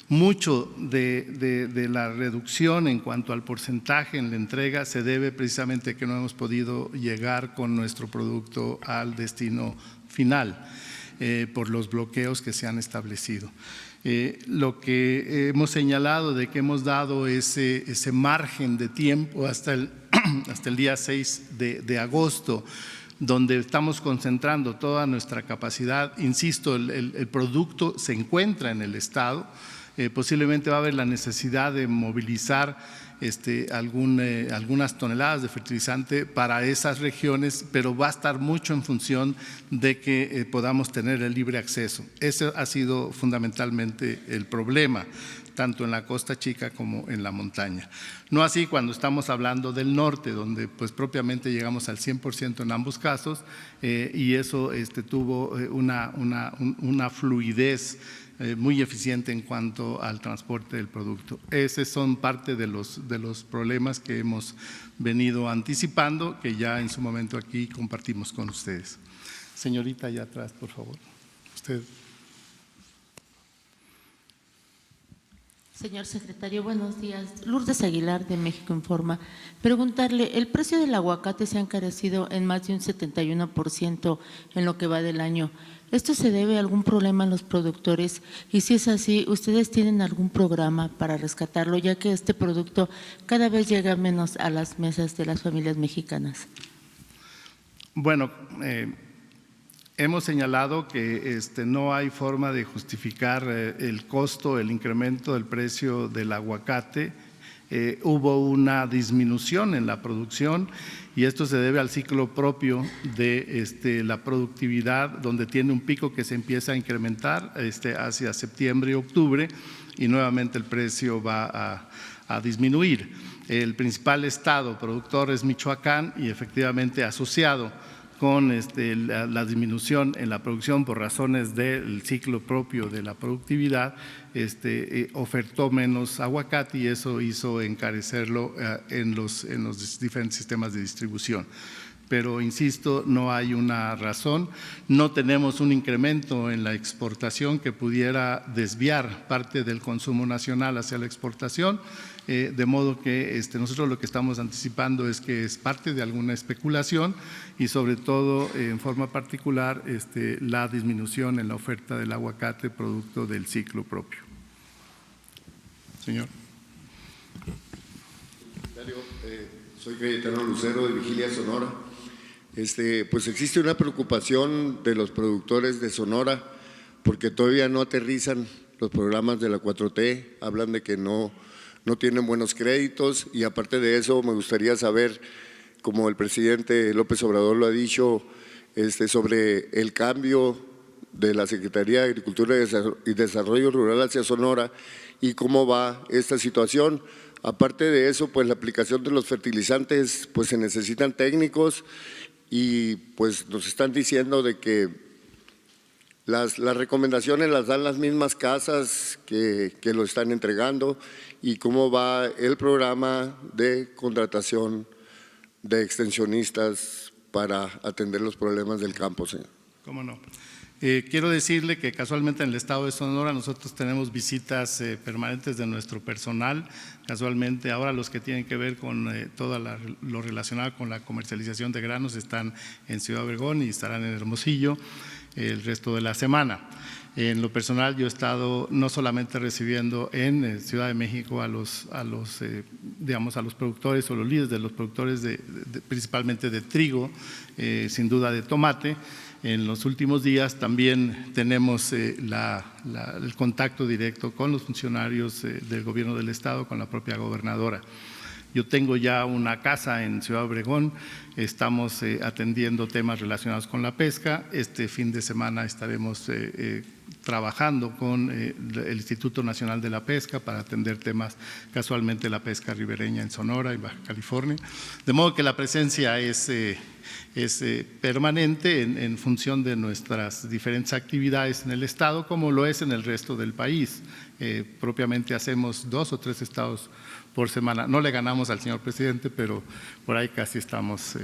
Mucho de la reducción en cuanto al porcentaje en la entrega se debe precisamente a que no hemos podido llegar con nuestro producto al destino final por los bloqueos que se han establecido. Lo que hemos señalado de que hemos dado ese margen de tiempo hasta el día 6 de agosto, donde estamos concentrando toda nuestra capacidad. Insisto, el producto se encuentra en el Estado. Posiblemente va a haber la necesidad de movilizar algunas toneladas de fertilizante para esas regiones, pero va a estar mucho en función de que podamos tener el libre acceso. Ese ha sido fundamentalmente el problema, tanto en la Costa Chica como en la montaña. No así cuando estamos hablando del norte, donde pues propiamente llegamos al 100% en ambos casos, y eso tuvo una fluidez muy eficiente en cuanto al transporte del producto. Esos son parte de los problemas que hemos venido anticipando, que ya en su momento aquí compartimos con ustedes. Señorita, allá atrás, por favor. Usted. Señor secretario, buenos días. Lourdes Aguilar, de México Informa. Preguntarle, el precio del aguacate se ha encarecido en más de un 71% en lo que va del año. ¿Esto se debe a algún problema en los productores? Y si es así, ¿ustedes tienen algún programa para rescatarlo, ya que este producto cada vez llega menos a las mesas de las familias mexicanas? Bueno, hemos señalado que no hay forma de justificar el costo, el incremento del precio del aguacate. Hubo una disminución en la producción y esto se debe al ciclo propio de la productividad, donde tiene un pico que se empieza a incrementar hacia septiembre y octubre y nuevamente el precio va a disminuir. El principal estado productor es Michoacán y efectivamente asociado con la disminución en la producción por razones del ciclo propio de la productividad, ofertó menos aguacate y eso hizo encarecerlo en los diferentes sistemas de distribución. Pero insisto, no hay una razón, no tenemos un incremento en la exportación que pudiera desviar parte del consumo nacional hacia la exportación, de modo que nosotros lo que estamos anticipando es que es parte de alguna especulación y sobre todo en forma particular la disminución en la oferta del aguacate producto del ciclo propio. Señor. Soy Cayetano Lucero de Vigilia Sonora. Pues existe una preocupación de los productores de Sonora porque todavía no aterrizan los programas de la 4T, hablan de que no tienen buenos créditos y aparte de eso me gustaría saber, como el presidente López Obrador lo ha dicho, sobre el cambio de la Secretaría de Agricultura y Desarrollo Rural hacia Sonora y cómo va esta situación. Aparte de eso, pues la aplicación de los fertilizantes, pues se necesitan técnicos y pues nos están diciendo de que las recomendaciones las dan las mismas casas que lo están entregando y cómo va el programa de contratación de extensionistas para atender los problemas del campo, señor. ¿Cómo no? Quiero decirle que casualmente en el estado de Sonora nosotros tenemos visitas permanentes de nuestro personal, casualmente ahora los que tienen que ver con todo lo relacionado con la comercialización de granos están en Ciudad Obregón y estarán en Hermosillo el resto de la semana. En lo personal yo he estado no solamente recibiendo en Ciudad de México a los productores o los líderes de los productores principalmente de trigo, sin duda de tomate. En los últimos días también tenemos el contacto directo con los funcionarios del gobierno del estado, con la propia gobernadora. Yo tengo ya una casa en Ciudad Obregón, estamos atendiendo temas relacionados con la pesca. Este fin de semana estaremos trabajando con el Instituto Nacional de la Pesca para atender temas, casualmente la pesca ribereña en Sonora y Baja California. De modo que la presencia es permanente en función de nuestras diferentes actividades en el estado, como lo es en el resto del país. Propiamente hacemos 2 o 3 estados por semana. No le ganamos al señor presidente, pero por ahí casi estamos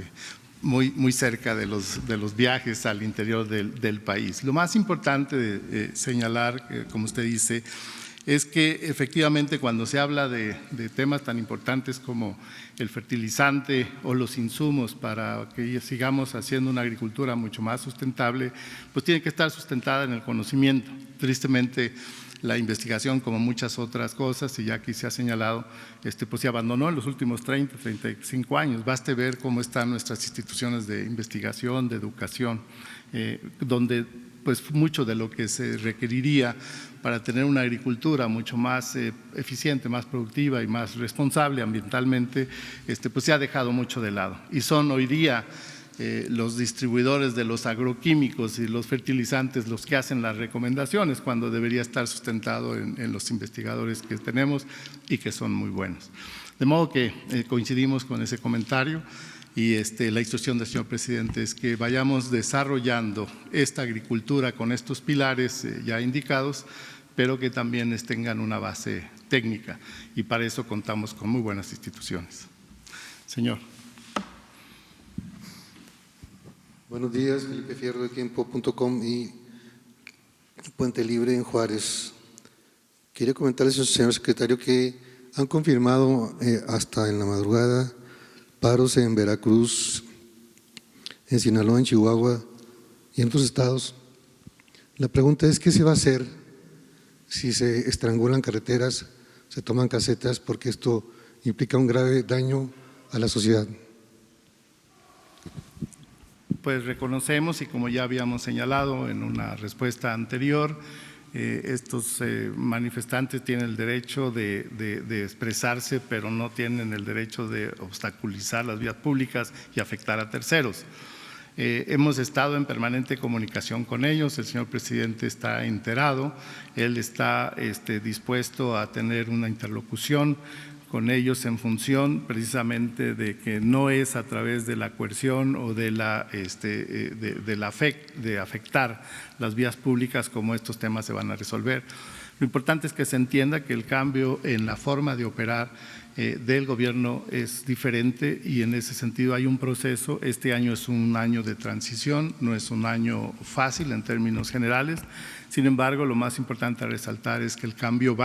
muy cerca de los viajes al interior del país. Lo más importante de señalar, como usted dice, es que efectivamente cuando se habla de temas tan importantes como el fertilizante o los insumos para que sigamos haciendo una agricultura mucho más sustentable, pues tiene que estar sustentada en el conocimiento. Tristemente, la investigación, como muchas otras cosas, y ya aquí se ha señalado, pues se abandonó en los últimos 30, 35 años. Baste ver cómo están nuestras instituciones de investigación, de educación, donde pues mucho de lo que se requeriría para tener una agricultura mucho más eficiente, más productiva y más responsable ambientalmente, pues se ha dejado mucho de lado. Y son hoy día los distribuidores de los agroquímicos y los fertilizantes los que hacen las recomendaciones, cuando debería estar sustentado en los investigadores que tenemos y que son muy buenos. De modo que coincidimos con ese comentario y la instrucción del señor presidente es que vayamos desarrollando esta agricultura con estos pilares ya indicados, pero que también tengan una base técnica, y para eso contamos con muy buenas instituciones. Señor. Buenos días, Felipe Fierro de Tiempo.com y Puente Libre en Juárez. Quería comentarles, señor secretario, que han confirmado hasta en la madrugada paros en Veracruz, en Sinaloa, en Chihuahua y en otros estados. La pregunta es, ¿qué se va a hacer si se estrangulan carreteras, se toman casetas, porque esto implica un grave daño a la sociedad? Pues reconocemos, y como ya habíamos señalado en una respuesta anterior, estos manifestantes tienen el derecho de expresarse, pero no tienen el derecho de obstaculizar las vías públicas y afectar a terceros. Hemos estado en permanente comunicación con ellos, el señor presidente está enterado, él está dispuesto a tener una interlocución con ellos en función precisamente de que no es a través de la coerción o de afectar las vías públicas como estos temas se van a resolver. Lo importante es que se entienda que el cambio en la forma de operar del gobierno es diferente, y en ese sentido hay un proceso. Este año es un año de transición, no es un año fácil en términos generales. Sin embargo, lo más importante a resaltar es que el cambio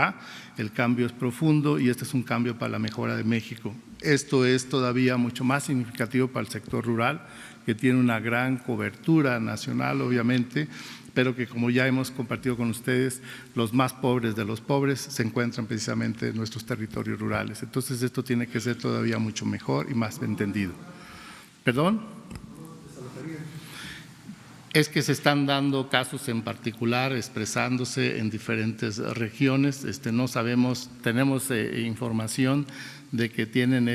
el cambio es profundo, y este es un cambio para la mejora de México. Esto es todavía mucho más significativo para el sector rural, que tiene una gran cobertura nacional, obviamente, pero que, como ya hemos compartido con ustedes, los más pobres de los pobres se encuentran precisamente en nuestros territorios rurales. Entonces, esto tiene que ser todavía mucho mejor y más entendido. ¿Perdón? Es que se están dando casos en particular, expresándose en diferentes regiones. No sabemos, tenemos información de que tienen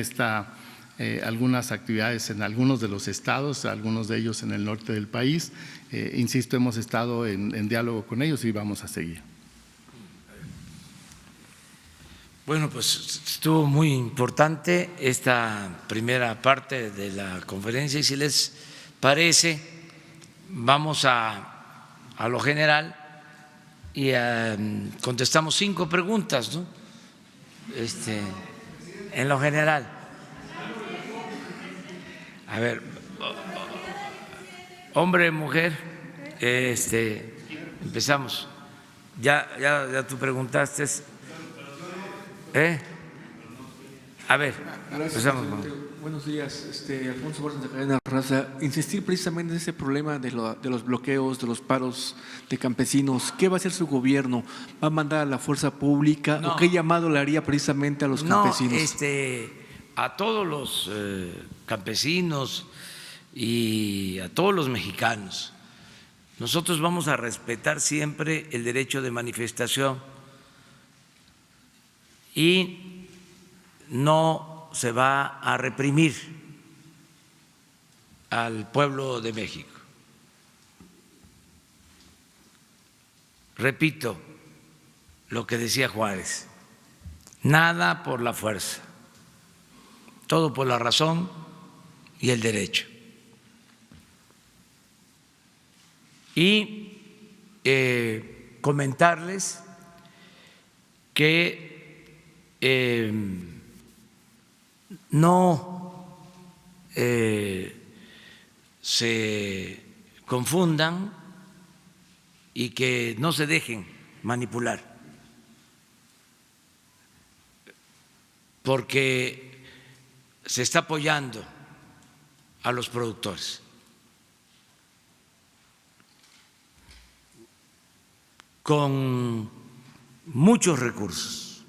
algunas actividades en algunos de los estados, algunos de ellos en el norte del país. Insisto, hemos estado en diálogo con ellos y vamos a seguir. Bueno, pues estuvo muy importante esta primera parte de la conferencia, y si les parece, vamos a lo general y contestamos 5 preguntas, ¿no? En lo general. A ver, hombre, mujer, empezamos. Ya tú preguntaste. A ver, empezamos. Buenos días, Alfonso Borges de Cadena Raza. Insistir precisamente en ese problema de los bloqueos, de los paros de campesinos. ¿Qué va a hacer su gobierno? ¿Va a mandar a la fuerza pública? No. ¿O qué llamado le haría precisamente a los campesinos? A todos los campesinos y a todos los mexicanos. Nosotros vamos a respetar siempre el derecho de manifestación y no se va a reprimir al pueblo de México. Repito lo que decía Juárez: nada por la fuerza, todo por la razón y el derecho. Y comentarles que no se confundan y que no se dejen manipular, porque se está apoyando a los productores. Con muchos recursos.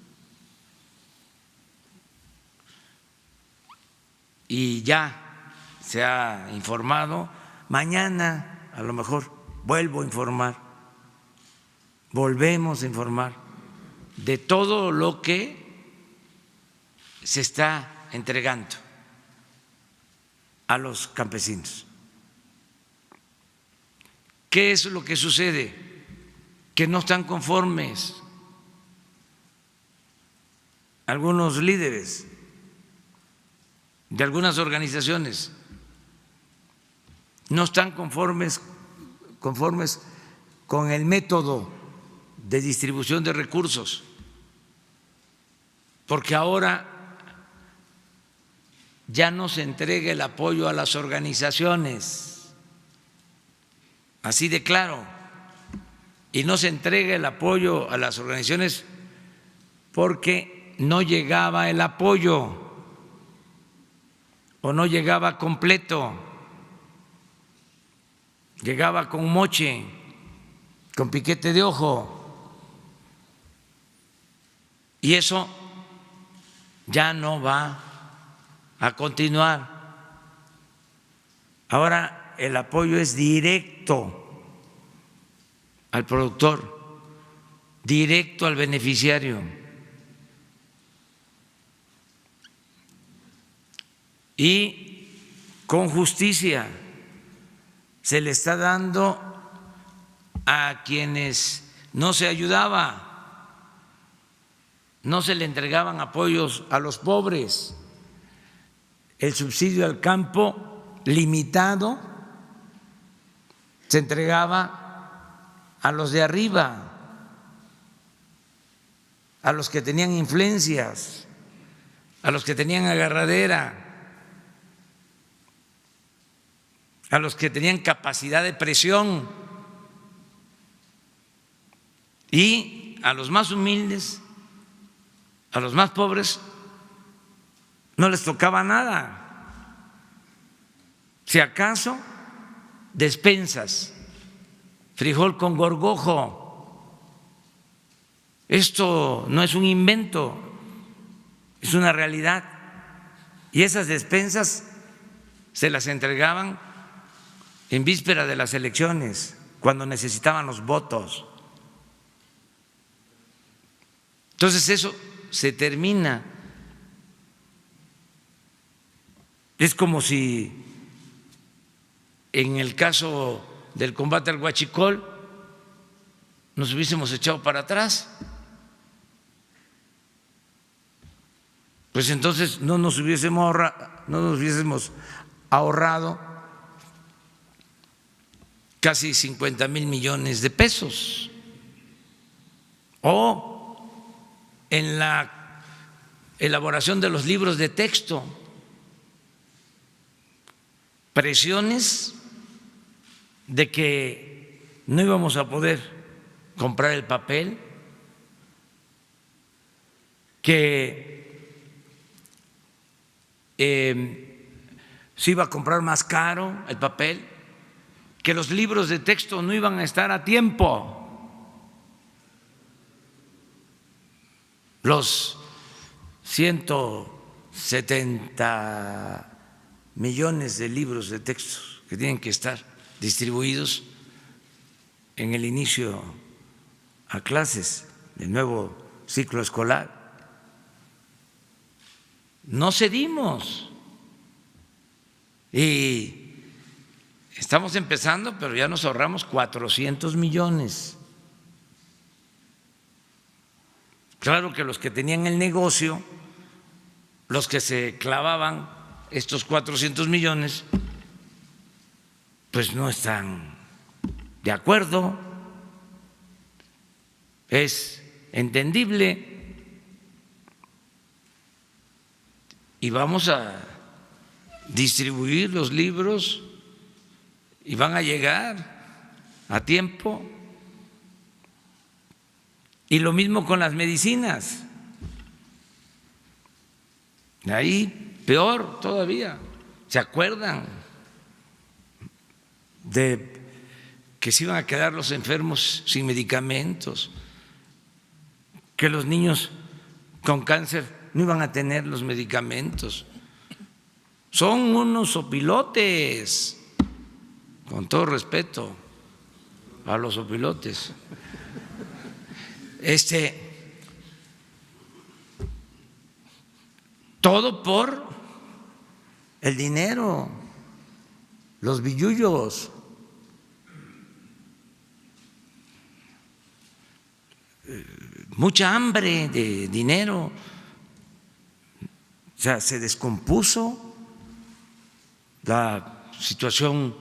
Y ya se ha informado, mañana a lo mejor vuelvo a informar, volvemos a informar de todo lo que se está entregando a los campesinos. ¿Qué es lo que sucede? Que no están conformes algunos líderes de algunas organizaciones, no están conformes con el método de distribución de recursos, porque ahora ya no se entrega el apoyo a las organizaciones, así de claro, y no se entrega el apoyo a las organizaciones porque no llegaba el apoyo o no llegaba completo, llegaba con moche, con piquete de ojo, y eso ya no va a continuar. Ahora el apoyo es directo al productor, directo al beneficiario. Y con justicia se le está dando a quienes no se ayudaba, no se le entregaban apoyos a los pobres, el subsidio al campo limitado se entregaba a los de arriba, a los que tenían influencias, a los que tenían agarradera, a los que tenían capacidad de presión, y a los más humildes, a los más pobres, no les tocaba nada. Si acaso, despensas, frijol con gorgojo. Esto no es un invento, es una realidad. Y esas despensas se las entregaban en víspera de las elecciones, cuando necesitaban los votos. Entonces eso se termina. Es como si en el caso del combate al huachicol nos hubiésemos echado para atrás. Pues entonces no nos hubiésemos ahorrado casi 50,000 millones de pesos. O en la elaboración de los libros de texto, presiones de que no íbamos a poder comprar el papel, que se iba a comprar más caro el papel, que los libros de texto no iban a estar a tiempo. Los 170 millones de libros de textos que tienen que estar distribuidos en el inicio a clases del nuevo ciclo escolar. No cedimos y estamos empezando, pero ya nos ahorramos 400 millones. Claro que los que tenían el negocio, los que se clavaban estos 400 millones, pues no están de acuerdo, es entendible, y vamos a distribuir los libros y van a llegar a tiempo. Y lo mismo con las medicinas. Ahí peor todavía. ¿Se acuerdan de que se iban a quedar los enfermos sin medicamentos? Que los niños con cáncer no iban a tener los medicamentos. Son unos sopilotes, con todo respeto. a los opilotes. Todo por el dinero, los billullos. Mucha hambre de dinero. O sea, se descompuso la situación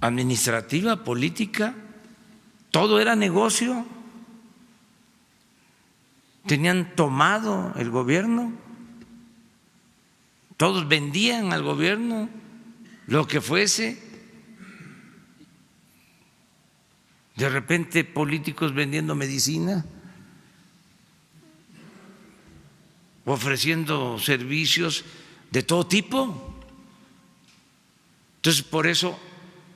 administrativa, política, todo era negocio. Tenían tomado el gobierno, todos vendían al gobierno lo que fuese. De repente políticos vendiendo medicina, ofreciendo servicios de todo tipo. Entonces, por eso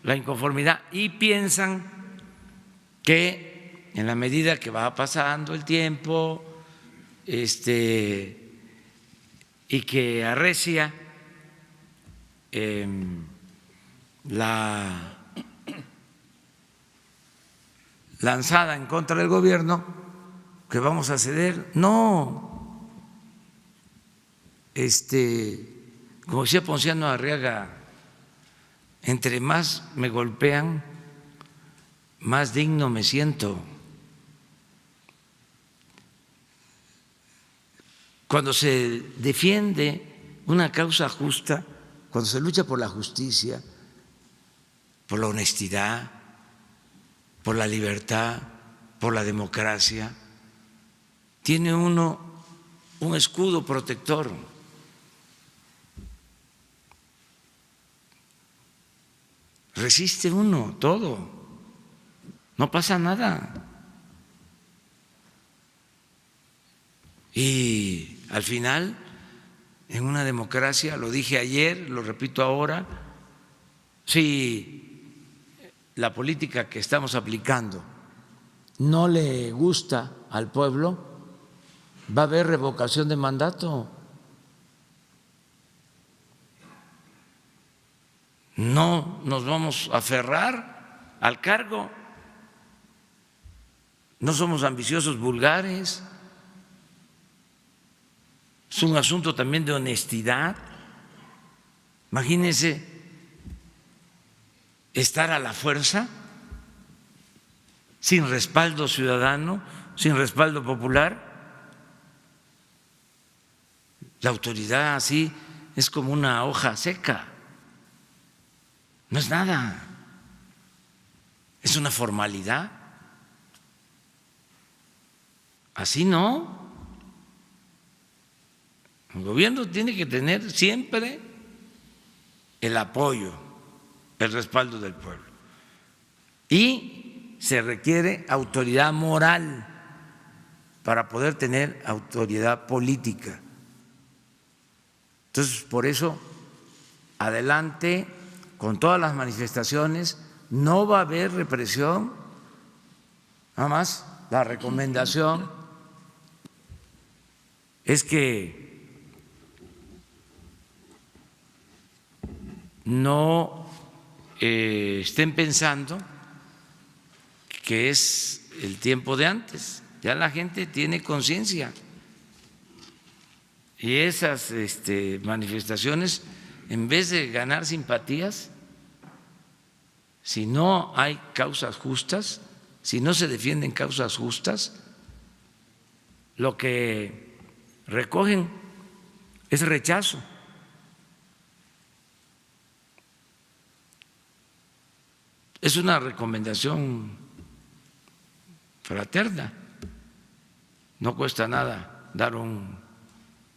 la inconformidad, y piensan que en la medida que va pasando el tiempo y que arrecia la lanzada en contra del gobierno, que vamos a ceder. No. Como decía Ponciano Arriaga, entre más me golpean, más digno me siento. Cuando se defiende una causa justa, cuando se lucha por la justicia, por la honestidad, por la libertad, por la democracia, tiene uno un escudo protector. Resiste uno todo, no pasa nada. Y al final, en una democracia, lo dije ayer, lo repito ahora, si la política que estamos aplicando no le gusta al pueblo, va a haber revocación de mandato. No nos vamos a aferrar al cargo. No somos ambiciosos vulgares. Es un asunto también de honestidad. Imagínense estar a la fuerza, sin respaldo ciudadano, sin respaldo popular. La autoridad así es como una hoja seca. No es nada, es una formalidad. Así no. El gobierno tiene que tener siempre el apoyo, el respaldo del pueblo. Y se requiere autoridad moral para poder tener autoridad política. Entonces, por eso, adelante con todas las manifestaciones, no va a haber represión. Nada más la recomendación es que no estén pensando que es el tiempo de antes. Ya la gente tiene conciencia y esas manifestaciones, en vez de ganar simpatías, si no hay causas justas, si no se defienden causas justas, lo que recogen es rechazo. Es una recomendación fraterna, no cuesta nada dar un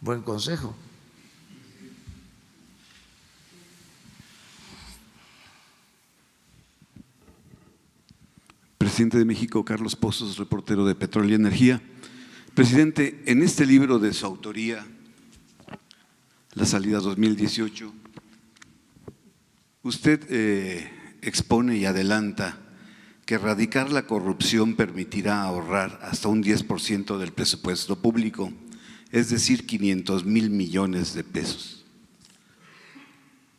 buen consejo. Presidente de México, Carlos Pozos, reportero de Petróleo y Energía. Presidente, en este libro de su autoría, La Salida 2018, usted expone y adelanta que erradicar la corrupción permitirá ahorrar hasta un 10% del presupuesto público, es decir, 500,000 millones de pesos.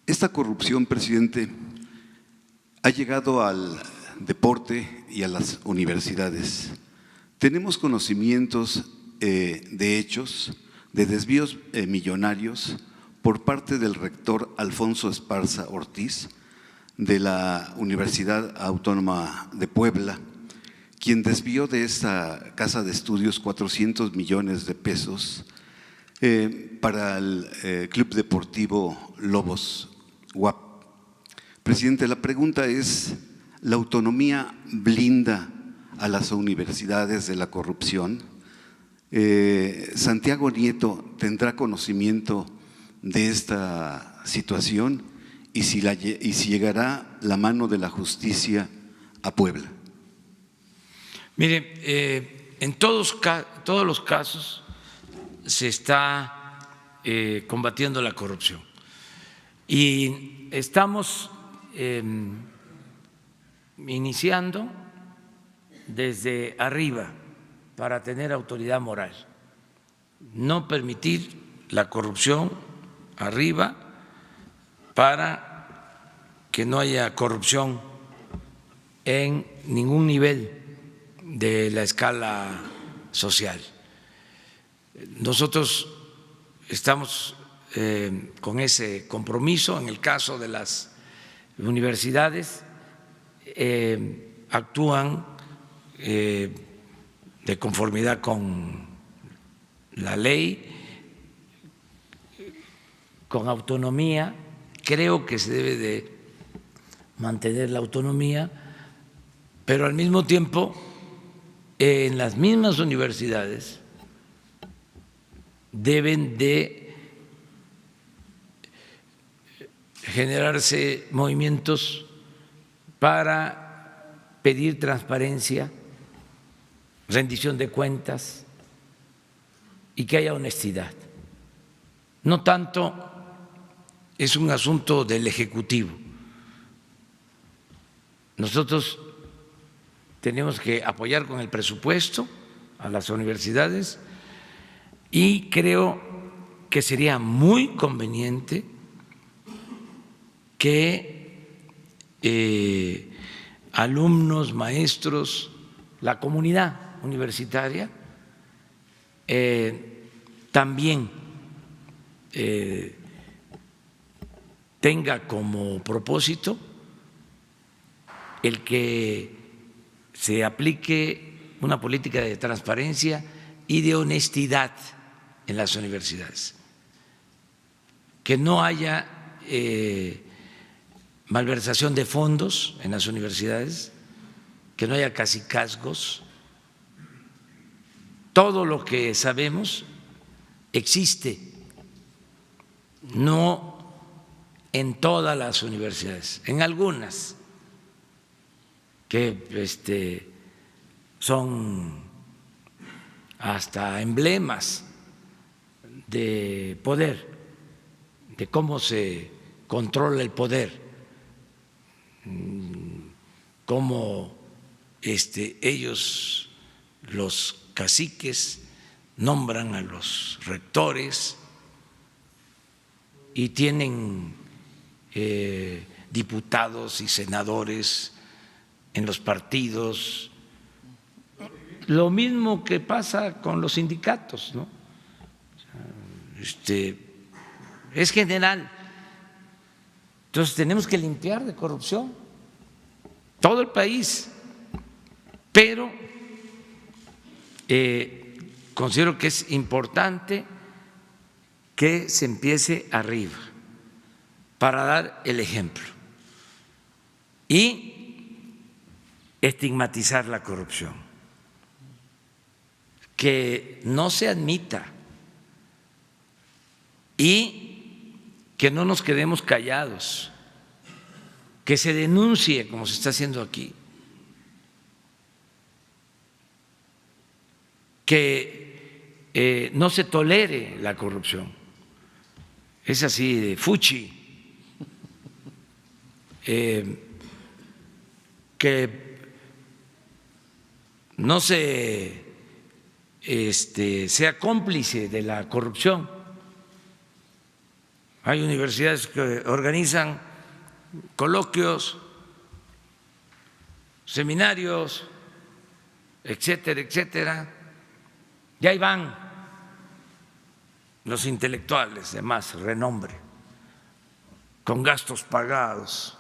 Esta corrupción, presidente, ha llegado al deporte y a las universidades. Tenemos conocimientos de hechos de desvíos millonarios por parte del rector Alfonso Esparza Ortiz de la Universidad Autónoma de Puebla, quien desvió de esta casa de estudios 400 millones de pesos para el Club Deportivo Lobos UAP. Presidente, la pregunta es, ¿la autonomía blinda a las universidades de la corrupción? ¿Santiago Nieto tendrá conocimiento de esta situación y si llegará la mano de la justicia a Puebla? Mire, en todos los casos se está combatiendo la corrupción y estamos iniciando desde arriba para tener autoridad moral, no permitir la corrupción arriba para que no haya corrupción en ningún nivel de la escala social. Nosotros estamos con ese compromiso. En el caso de las universidades, actúan de conformidad con la ley, con autonomía. Creo que se debe de mantener la autonomía, pero al mismo tiempo en las mismas universidades deben de generarse movimientos para pedir transparencia, rendición de cuentas y que haya honestidad. No tanto es un asunto del Ejecutivo. Nosotros tenemos que apoyar con el presupuesto a las universidades y creo que sería muy conveniente que alumnos, maestros, la comunidad universitaria también tenga como propósito el que se aplique una política de transparencia y de honestidad en las universidades, que no haya malversación de fondos en las universidades, que no haya cacicazgos. Todo lo que sabemos existe, no en todas las universidades, en algunas que son hasta emblemas de poder, de cómo se controla el poder, cómo ellos, los caciques, nombran a los rectores y tienen diputados y senadores en los partidos. Lo mismo que pasa con los sindicatos, ¿no? Es general. Entonces tenemos que limpiar de corrupción todo el país, pero considero que es importante que se empiece arriba para dar el ejemplo y estigmatizar la corrupción, que no se admita y que no nos quedemos callados, que se denuncie como se está haciendo aquí, que no se tolere la corrupción. Es así de fuchi, que no se sea cómplice de la corrupción. Hay universidades que organizan coloquios seminarios, etcétera, etcétera. Y ahí van los intelectuales de más renombre, con gastos pagados,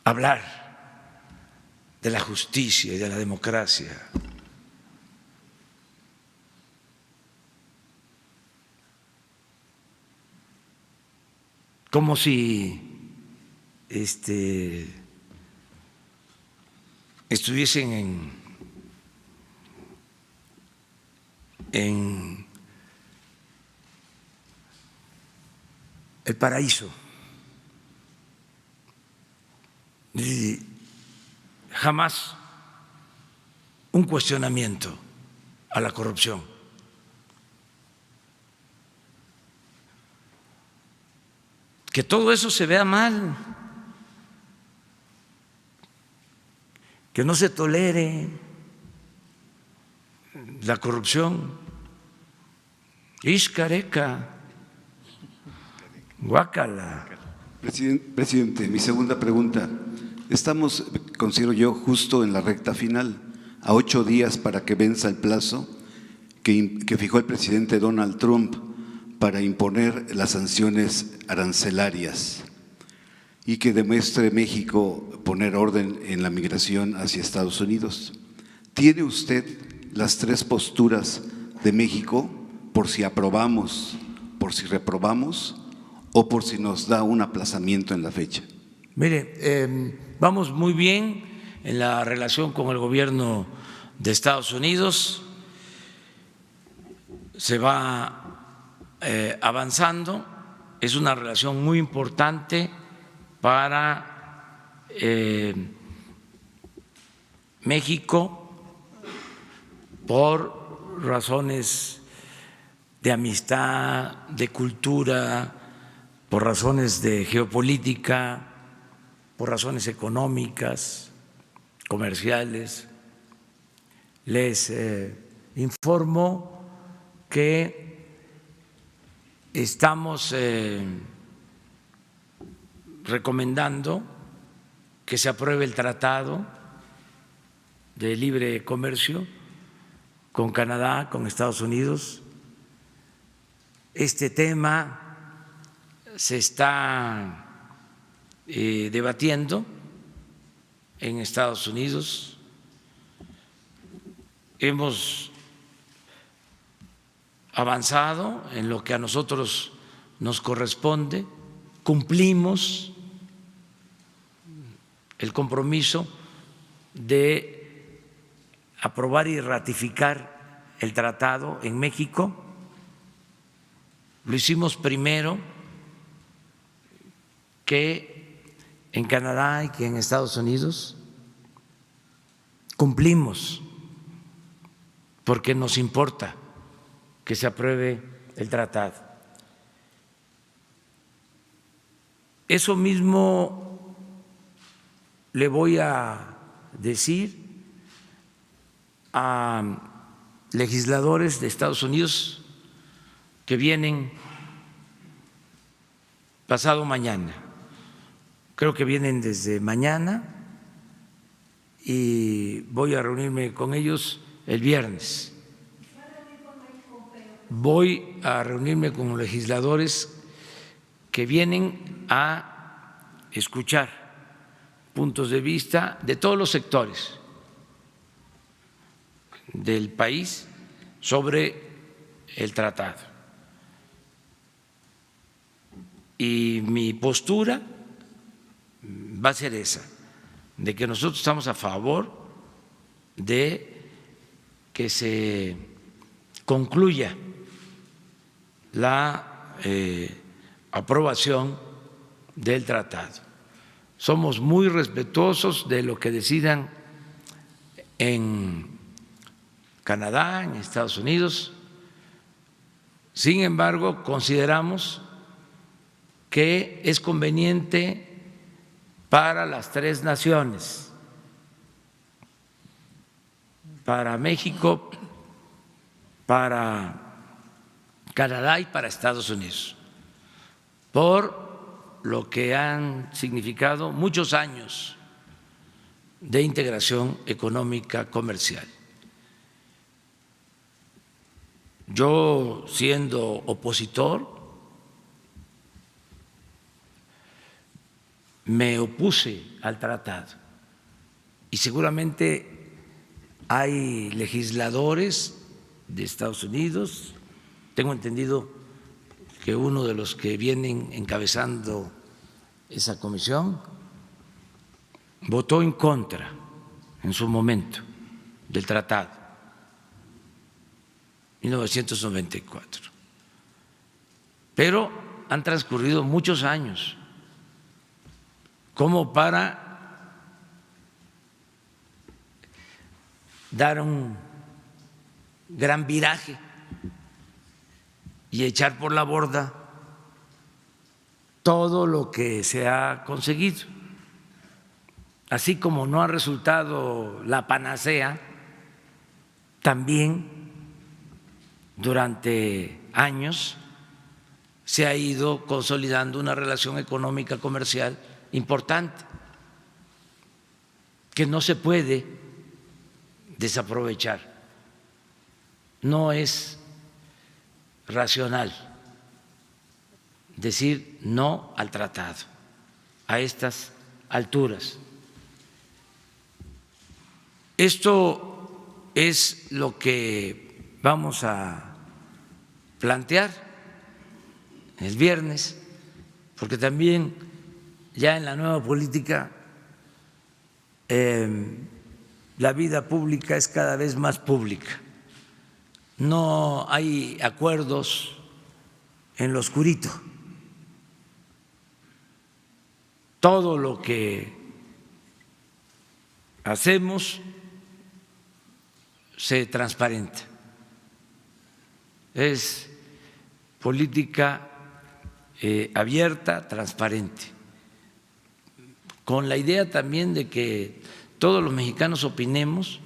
a hablar de la justicia y de la democracia. Como si estuviesen en el paraíso. Y jamás un cuestionamiento a la corrupción. Que todo eso se vea mal, que no se tolere la corrupción. Ixcareca, guácala. Presidente, mi segunda pregunta. Estamos, considero yo, justo en la recta final, a 8 días para que venza el plazo que fijó el presidente Donald Trump para imponer las sanciones arancelarias y que demuestre México poner orden en la migración hacia Estados Unidos. ¿Tiene usted las 3 posturas de México por si aprobamos, por si reprobamos o por si nos da un aplazamiento en la fecha? Mire, vamos muy bien en la relación con el gobierno de Estados Unidos, se va avanzando, es una relación muy importante para México por razones de amistad, de cultura, por razones de geopolítica, por razones económicas, comerciales. Les informo que estamos recomendando que se apruebe el Tratado de Libre Comercio con Canadá, con Estados Unidos. Este tema se está debatiendo en Estados Unidos. Hemos avanzado en lo que a nosotros nos corresponde, cumplimos el compromiso de aprobar y ratificar el tratado en México. Lo hicimos primero que en Canadá y que en Estados Unidos. Cumplimos porque nos importa que se apruebe el tratado. Eso mismo le voy a decir a legisladores de Estados Unidos que vienen pasado mañana. Creo que vienen desde mañana y voy a reunirme con ellos el viernes. Voy a reunirme con legisladores que vienen a escuchar puntos de vista de todos los sectores del país sobre el tratado. Y mi postura va a ser esa, de que nosotros estamos a favor de que se concluya la aprobación del tratado. Somos muy respetuosos de lo que decidan en Canadá, en Estados Unidos. Sin embargo, consideramos que es conveniente para las 3 naciones, para México, para Canadá y para Estados Unidos, por lo que han significado muchos años de integración económica comercial. Yo, siendo opositor, me opuse al tratado y seguramente hay legisladores de Estados Unidos, tengo entendido que uno de los que vienen encabezando esa comisión votó en contra en su momento del tratado, 1994. Pero han transcurrido muchos años como para dar un gran viraje y echar por la borda todo lo que se ha conseguido. Así como no ha resultado la panacea, también durante años se ha ido consolidando una relación económica comercial importante que no se puede desaprovechar. No es racional decir no al tratado a estas alturas. Esto es lo que vamos a plantear el viernes, porque también ya en la nueva política la vida pública es cada vez más pública. No hay acuerdos en lo oscurito. Todo lo que hacemos se transparenta. Es política abierta, transparente, con la idea también de que todos los mexicanos opinemos,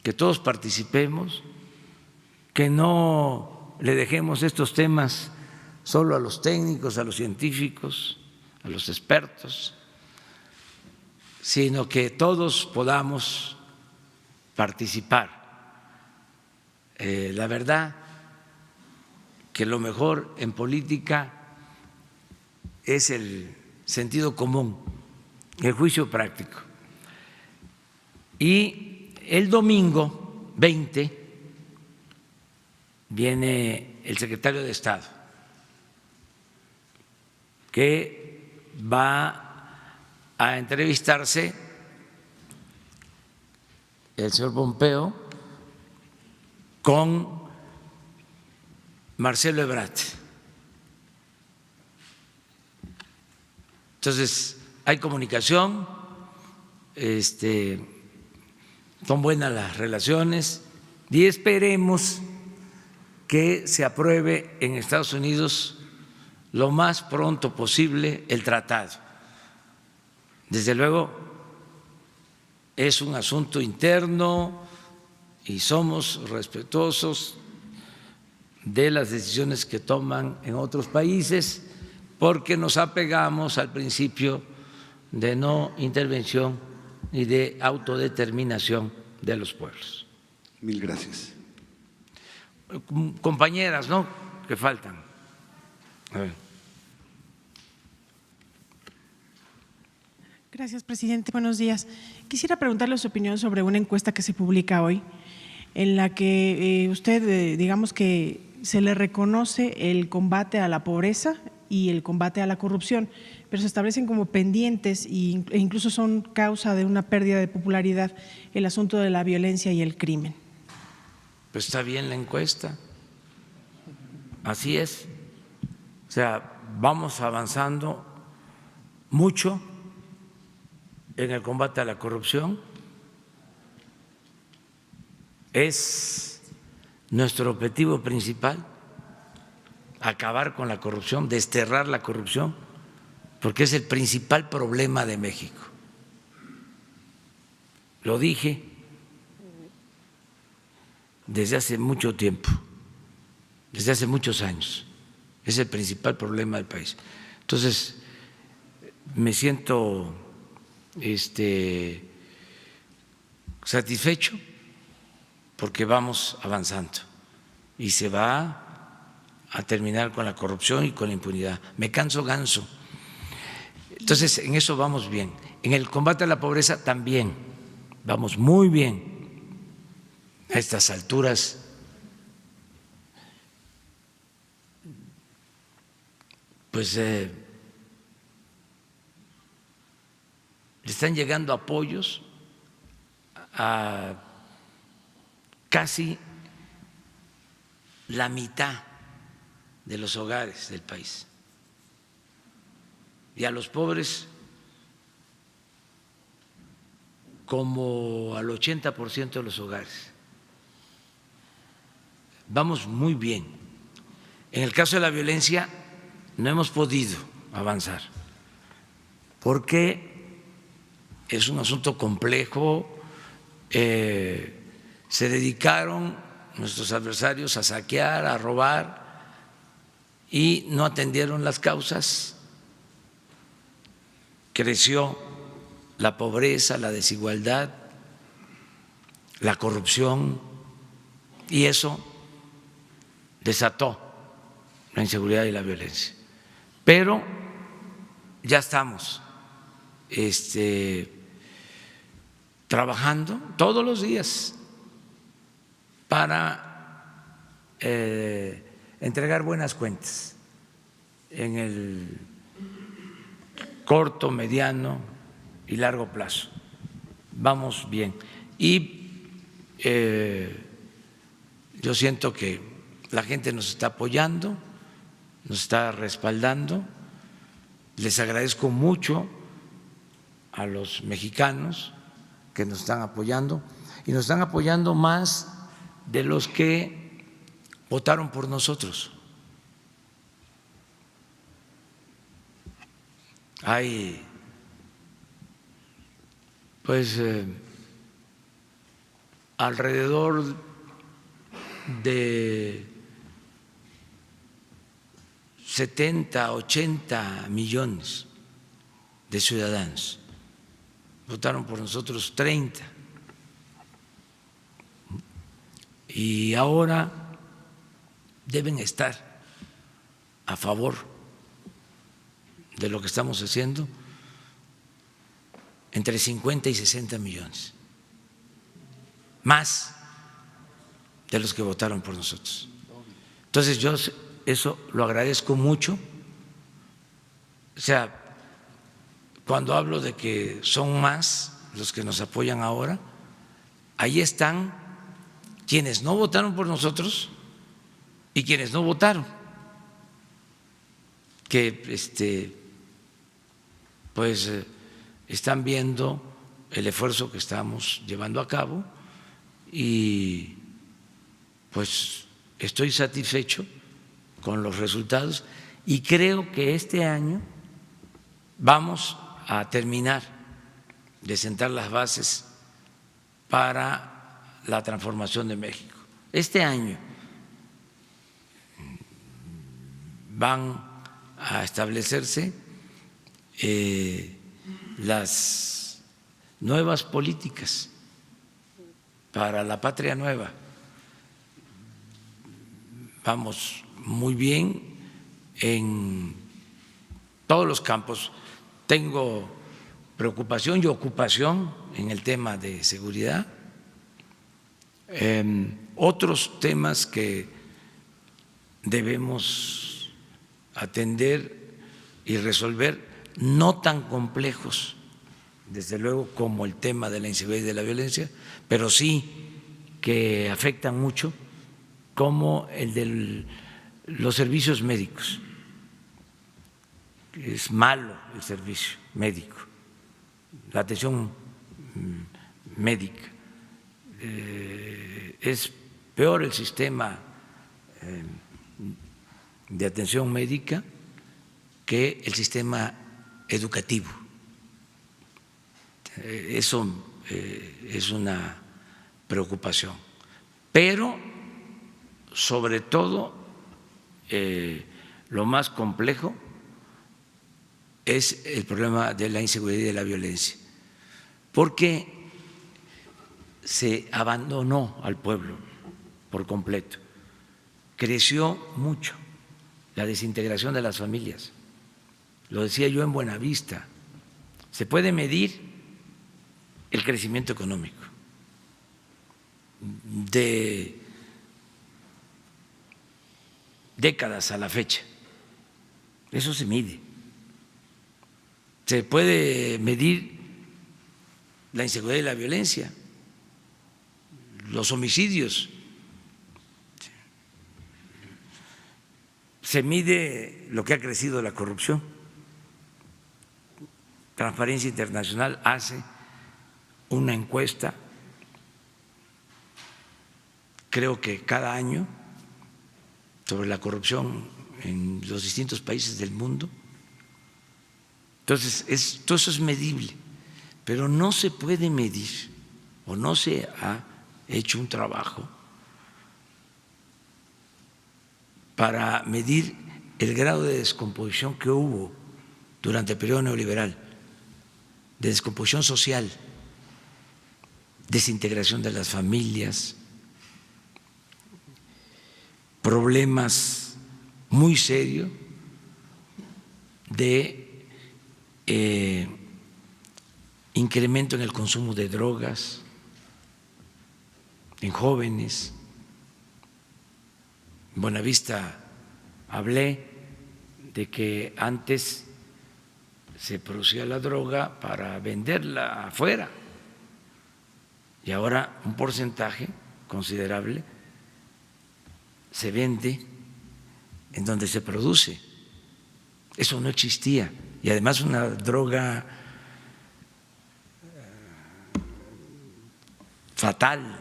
que todos participemos, que no le dejemos estos temas solo a los técnicos, a los científicos, a los expertos, sino que todos podamos participar. La verdad que lo mejor en política es el sentido común, el juicio práctico. Y el domingo 20 viene el secretario de Estado, que va a entrevistarse el señor Pompeo con Marcelo Ebrard. Entonces, hay comunicación, son buenas las relaciones y esperemos que se apruebe en Estados Unidos lo más pronto posible el tratado. Desde luego, es un asunto interno y somos respetuosos de las decisiones que toman en otros países porque nos apegamos al principio de no intervención y de autodeterminación de los pueblos. Mil gracias. Compañeras, ¿no?, que faltan. A ver. Gracias, presidente. Buenos días. Quisiera preguntarle su opinión sobre una encuesta que se publica hoy, en la que usted, digamos que se le reconoce el combate a la pobreza y el combate a la corrupción, pero se establecen como pendientes e incluso son causa de una pérdida de popularidad el asunto de la violencia y el crimen. Pues está bien la encuesta, así es. O sea, vamos avanzando mucho en el combate a la corrupción. Es nuestro objetivo principal acabar con la corrupción, desterrar la corrupción, porque es el principal problema de México. Lo dije desde hace mucho tiempo, desde hace muchos años. Es el principal problema del país. Entonces, me siento satisfecho porque vamos avanzando y se va a terminar con la corrupción y con la impunidad. Me canso ganso. Entonces, en eso vamos bien. En el combate a la pobreza también vamos muy bien. A estas alturas pues le están llegando apoyos a casi la mitad de los hogares del país. Y a los pobres como al 80% de los hogares. Vamos muy bien. En el caso de la violencia no hemos podido avanzar porque es un asunto complejo. Se dedicaron nuestros adversarios a saquear, a robar y no atendieron las causas. Creció la pobreza, la desigualdad, la corrupción y eso desató la inseguridad y la violencia. Pero ya estamos trabajando todos los días para entregar buenas cuentas en el corto, mediano y largo plazo. Vamos bien. Y yo siento que la gente nos está apoyando, nos está respaldando. Les agradezco mucho a los mexicanos que nos están apoyando y nos están apoyando más de los que votaron por nosotros. Hay pues alrededor de 70, 80 millones de ciudadanos. Votaron por nosotros 30. Y ahora deben estar a favor de lo que estamos haciendo entre 50 y 60 millones, más de los que votaron por nosotros. Entonces yo eso lo agradezco mucho. O sea, cuando hablo de que son más los que nos apoyan ahora, ahí están quienes no votaron por nosotros y quienes no votaron, que pues están viendo el esfuerzo que estamos llevando a cabo y pues estoy satisfecho con los resultados y creo que este año vamos a terminar de sentar las bases para la transformación de México. Este año van a establecerse las nuevas políticas para la patria nueva. Vamos muy bien en todos los campos. Tengo preocupación y ocupación en el tema de seguridad. Otros temas que debemos atender y resolver, no tan complejos, desde luego, como el tema de la inseguridad y de la violencia, pero sí que afectan mucho, como el de los servicios médicos. Es malo el servicio médico, la atención médica. Es peor el sistema de atención médica que el sistema educativo. Eso es una preocupación. Pero, sobre todo, lo más complejo es el problema de la inseguridad y de la violencia, porque se abandonó al pueblo por completo, creció mucho la desintegración de las familias. Lo decía yo en Buenavista, se puede medir el crecimiento económico de décadas a la fecha. Eso se mide. Se puede medir la inseguridad y la violencia, los homicidios. Se mide lo que ha crecido la corrupción. Transparencia Internacional hace una encuesta, creo que cada año, sobre la corrupción en los distintos países del mundo. Entonces, todo eso es medible, pero no se puede medir o no se ha hecho un trabajo para medir el grado de descomposición que hubo durante el periodo neoliberal, de descomposición social, desintegración de las familias, problemas muy serios de incremento en el consumo de drogas en jóvenes. En Buenavista hablé de que antes se producía la droga para venderla afuera y ahora un porcentaje considerable se vende en donde se produce. Eso no existía. Y además una droga fatal,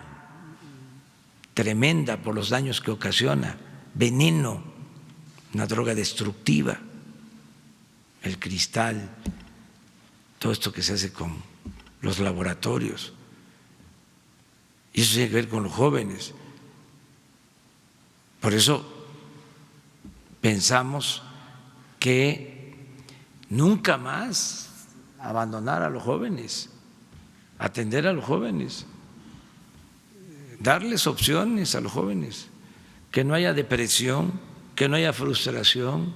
tremenda por los daños que ocasiona, veneno, una droga destructiva, el cristal, todo esto que se hace con los laboratorios. Y eso tiene que ver con los jóvenes. Por eso pensamos que nunca más abandonar a los jóvenes, atender a los jóvenes, darles opciones a los jóvenes, que no haya depresión, que no haya frustración,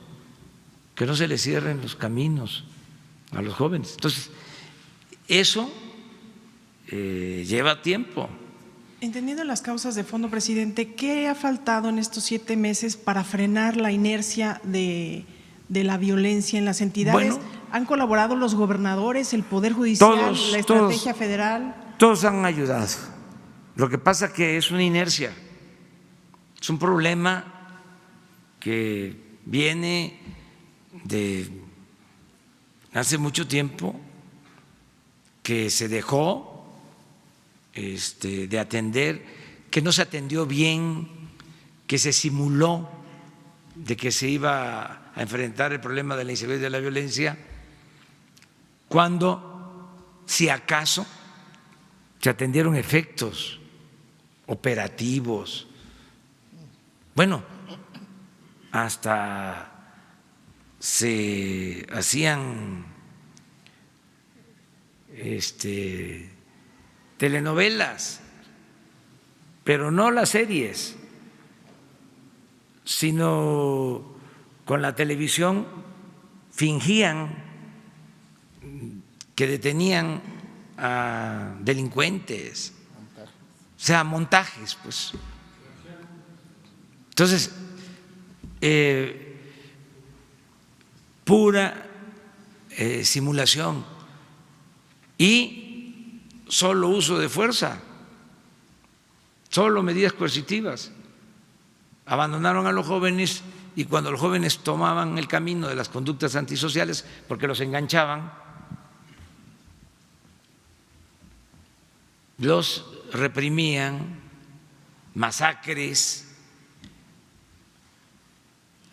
que no se les cierren los caminos a los jóvenes. Entonces, eso lleva tiempo. Entendiendo las causas de fondo, presidente, ¿qué ha faltado en estos 7 meses para frenar la inercia de la violencia en las entidades? Bueno, ¿han colaborado los gobernadores, el Poder Judicial, la estrategia federal? Todos han ayudado. Lo que pasa es que es una inercia, es un problema que viene de hace mucho tiempo, que se dejó de atender, que no se atendió bien, que se simuló de que se iba a enfrentar el problema de la inseguridad y de la violencia, cuando, si acaso, se atendieron efectos operativos. Bueno, hasta se hacían telenovelas, pero no las series, sino con la televisión fingían que detenían a delincuentes, o sea, montajes, pues. Entonces, pura simulación y solo uso de fuerza, solo medidas coercitivas. Abandonaron a los jóvenes y cuando los jóvenes tomaban el camino de las conductas antisociales, porque los enganchaban, los reprimían, masacres,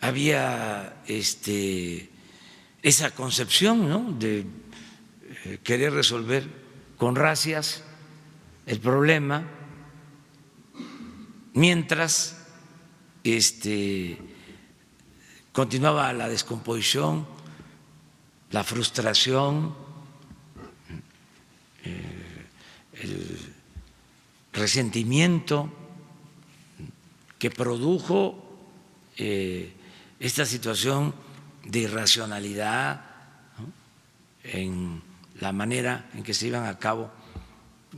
había esa concepción, ¿no?, de querer resolver con racias el problema, mientras continuaba la descomposición la frustración, el resentimiento que produjo esta situación de irracionalidad, ¿no?, en la manera en que se llevan a cabo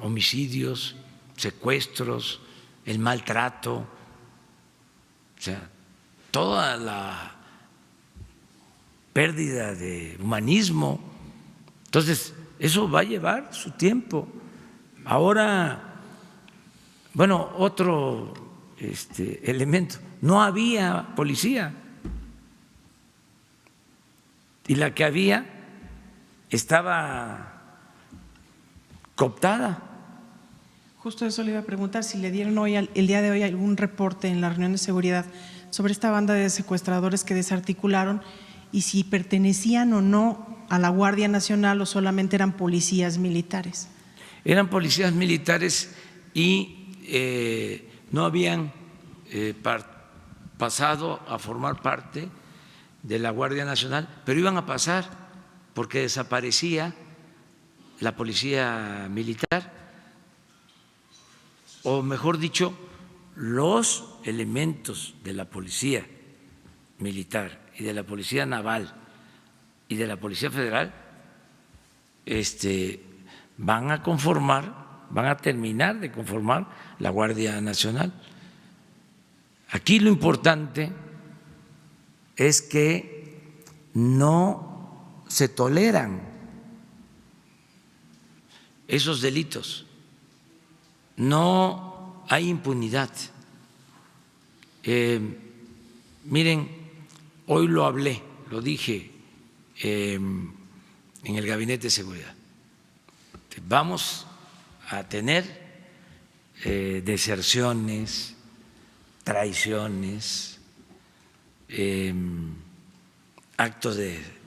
homicidios, secuestros, el maltrato, o sea, toda la pérdida de humanismo. Entonces, eso va a llevar su tiempo. Ahora, bueno, otro elemento, no había policía y la que había estaba cooptada. Justo eso le iba a preguntar, si le dieron hoy, el día de hoy, algún reporte en la reunión de seguridad sobre esta banda de secuestradores que desarticularon y si pertenecían o no a la Guardia Nacional o solamente eran policías militares. Eran policías militares y no habían pasado a formar parte de la Guardia Nacional, pero iban a pasar porque desaparecía la policía militar, o mejor dicho, los elementos de la policía militar y de la policía naval y de la policía federal van a terminar de conformar la Guardia Nacional. Aquí lo importante es que no se toleran esos delitos, no hay impunidad. Miren, hoy lo hablé, lo dije en el Gabinete de Seguridad. Vamos a tener deserciones, traiciones, actos de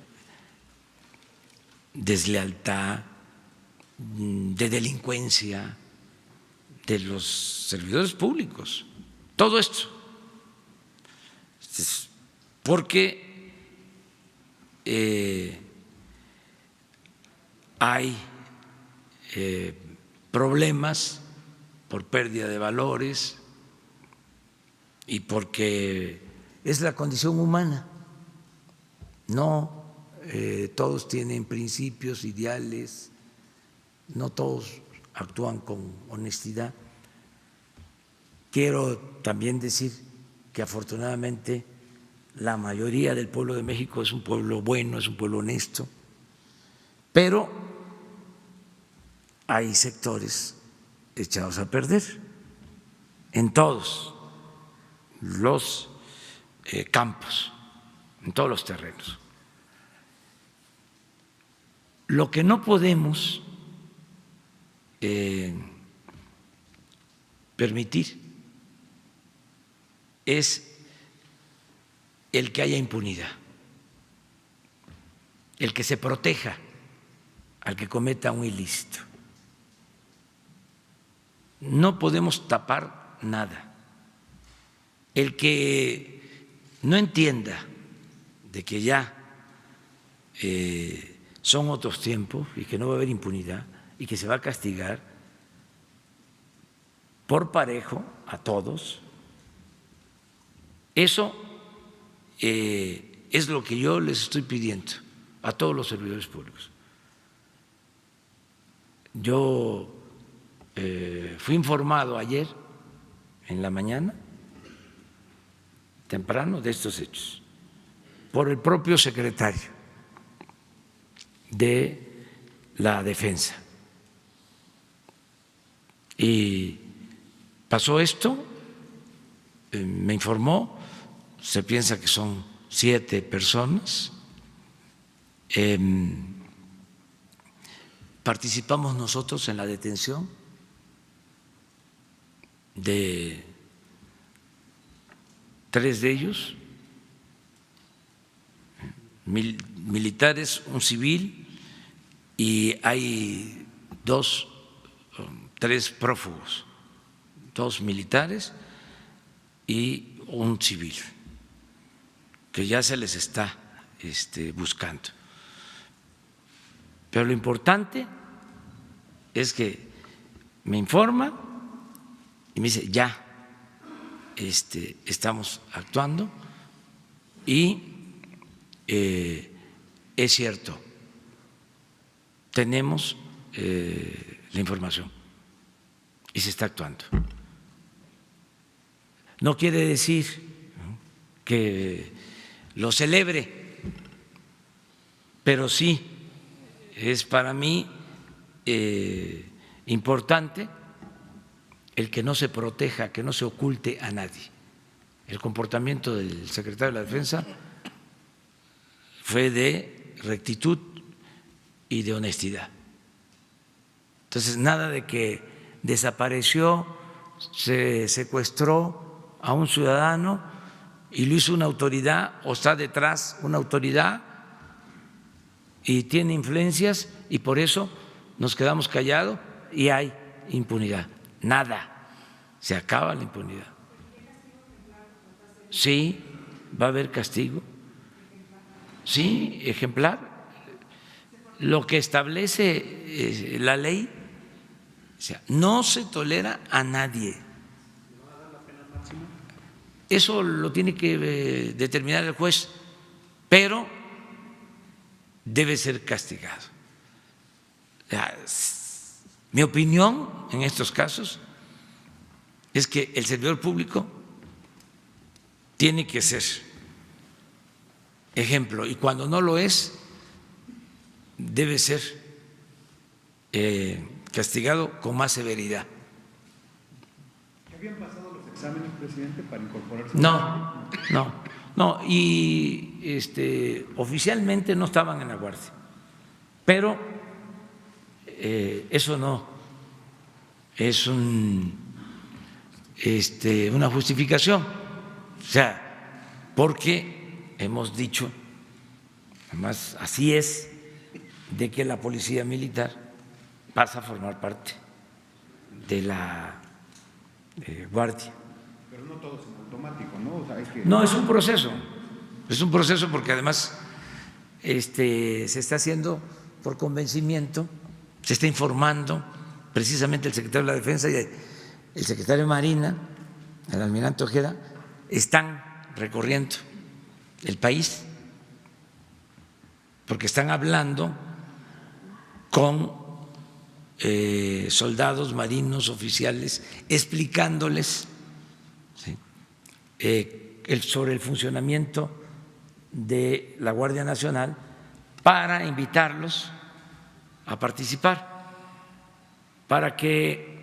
deslealtad, de delincuencia de los servidores públicos. Todo esto. Porque hay problemas por pérdida de valores y porque es la condición humana. No todos tienen principios, ideales, no todos actúan con honestidad. Quiero también decir que afortunadamente la mayoría del pueblo de México es un pueblo bueno, es un pueblo honesto, pero hay sectores echados a perder en todos los campos, en todos los terrenos. Lo que no podemos permitir es el que haya impunidad, el que se proteja al que cometa un ilícito. No podemos tapar nada. El que no entienda de que ya son otros tiempos y que no va a haber impunidad y que se va a castigar por parejo a todos, eso es lo que yo les estoy pidiendo a todos los servidores públicos. Yo fui informado ayer en la mañana, temprano, de estos hechos, por el propio secretario de la Defensa. Y pasó esto, me informó, se piensa que son 7 personas. Participamos nosotros en la detención de 3 de ellos, militares, un civil, y hay 3 prófugos, 2 militares y un civil, que ya se les está buscando. Pero lo importante es que me informa y me dice, ya estamos actuando y es cierto, tenemos la información y se está actuando. No quiere decir que lo celebre, pero sí es para mí importante el que no se proteja, que no se oculte a nadie. El comportamiento del secretario de la Defensa fue de rectitud y de honestidad. Entonces, nada de que desapareció, se secuestró a un ciudadano y lo hizo una autoridad o está detrás una autoridad y tiene influencias y por eso nos quedamos callados y hay impunidad. Nada, se acaba la impunidad. Sí, va a haber castigo. Sí, ejemplar. Lo que establece la ley, o sea, no se tolera a nadie. Eso lo tiene que determinar el juez, pero debe ser castigado. Mi opinión en estos casos es que el servidor público tiene que ser ejemplo y cuando no lo es, debe ser castigado con más severidad. ¿Habían pasado los exámenes, presidente, para incorporarse? No, y oficialmente no estaban en la guardia, pero eso no es una justificación, o sea, porque hemos dicho, además así es, de que la policía militar pasa a formar parte de la guardia. Pero no todo es en automático, ¿no? O sea, hay que... No, es un proceso porque además se está haciendo por convencimiento, se está informando precisamente el secretario de la Defensa y el secretario de Marina, el almirante Ojeda, están recorriendo el país porque están hablando con soldados, marinos, oficiales, explicándoles sobre el funcionamiento de la Guardia Nacional para invitarlos a participar, para que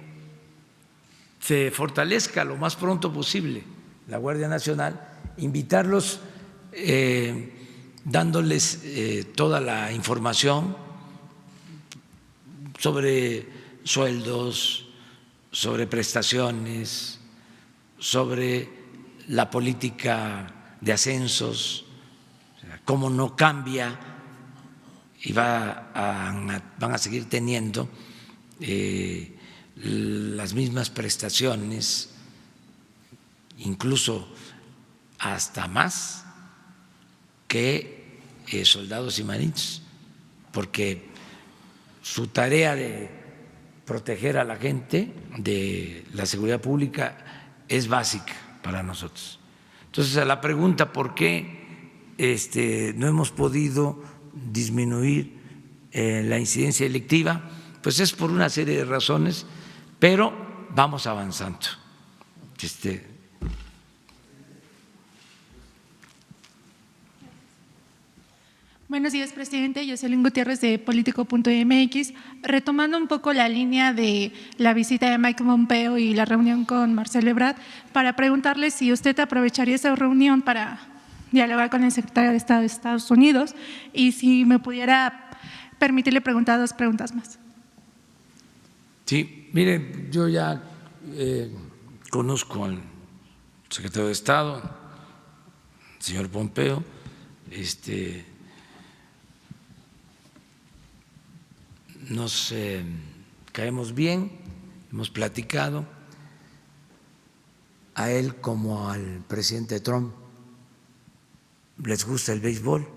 se fortalezca lo más pronto posible la Guardia Nacional, invitarlos dándoles toda la información sobre sueldos, sobre prestaciones, sobre la política de ascensos, cómo no cambia y van a seguir teniendo las mismas prestaciones, incluso hasta más que soldados y marinos, porque su tarea de proteger a la gente, de la seguridad pública, es básica para nosotros. Entonces, a la pregunta por qué no hemos podido disminuir la incidencia delictiva, pues es por una serie de razones, pero vamos avanzando. Buenos días, presidente. Jocelyn Gutiérrez de Político.mx. Retomando un poco la línea de la visita de Mike Pompeo y la reunión con Marcelo Ebrard, para preguntarle si usted aprovecharía esa reunión para dialogar con el secretario de Estado de Estados Unidos y si me pudiera permitirle preguntar 2 preguntas más. Sí, mire, yo ya conozco al secretario de Estado, señor Pompeo, nos caemos bien, hemos platicado. A él como al presidente Trump les gusta el béisbol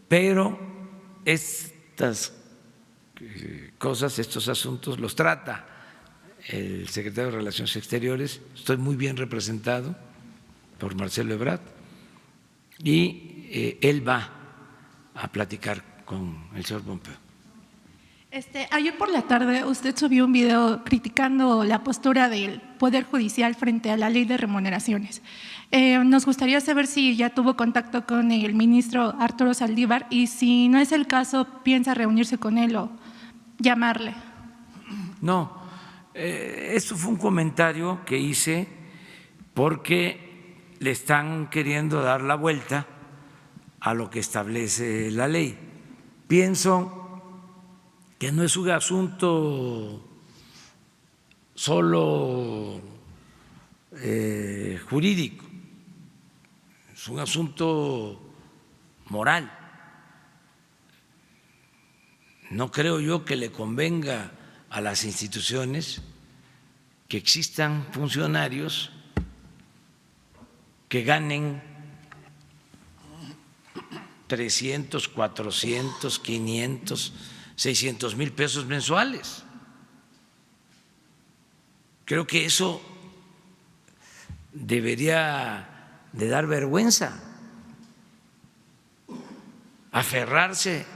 Pero estas cosas, estos asuntos los trata el secretario de Relaciones Exteriores. Estoy muy bien representado por Marcelo Ebrard y él va a platicar con el señor Pompeo. Ayer por la tarde usted subió un video criticando la postura del Poder Judicial frente a la ley de remuneraciones. Nos gustaría saber si ya tuvo contacto con el ministro Arturo Saldívar y si no es el caso, piensa reunirse con él o llamarle. No, eso fue un comentario que hice porque le están queriendo dar la vuelta a lo que establece la ley. Pienso que no es un asunto solo jurídico, es un asunto moral. No creo yo que le convenga a las instituciones que existan funcionarios que ganen 300, 400, 500, 600 mil pesos mensuales. Creo que eso debería de dar vergüenza, aferrarse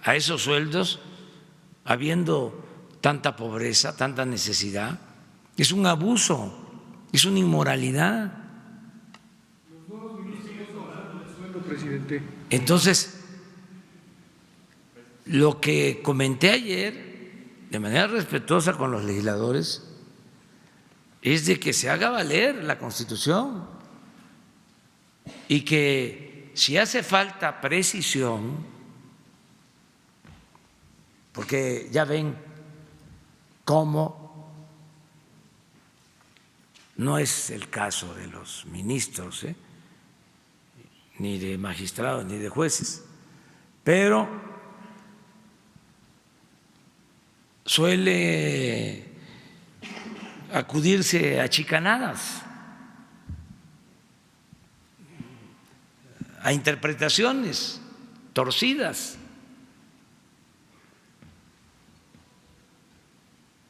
a esos sueldos habiendo tanta pobreza, tanta necesidad. Es un abuso, es una inmoralidad. Entonces, lo que comenté ayer de manera respetuosa con los legisladores es de que se haga valer la Constitución y que si hace falta precisión, porque ya ven cómo no es el caso de los ministros, ni de magistrados, ni de jueces, pero suele acudirse a chicanadas, a interpretaciones torcidas.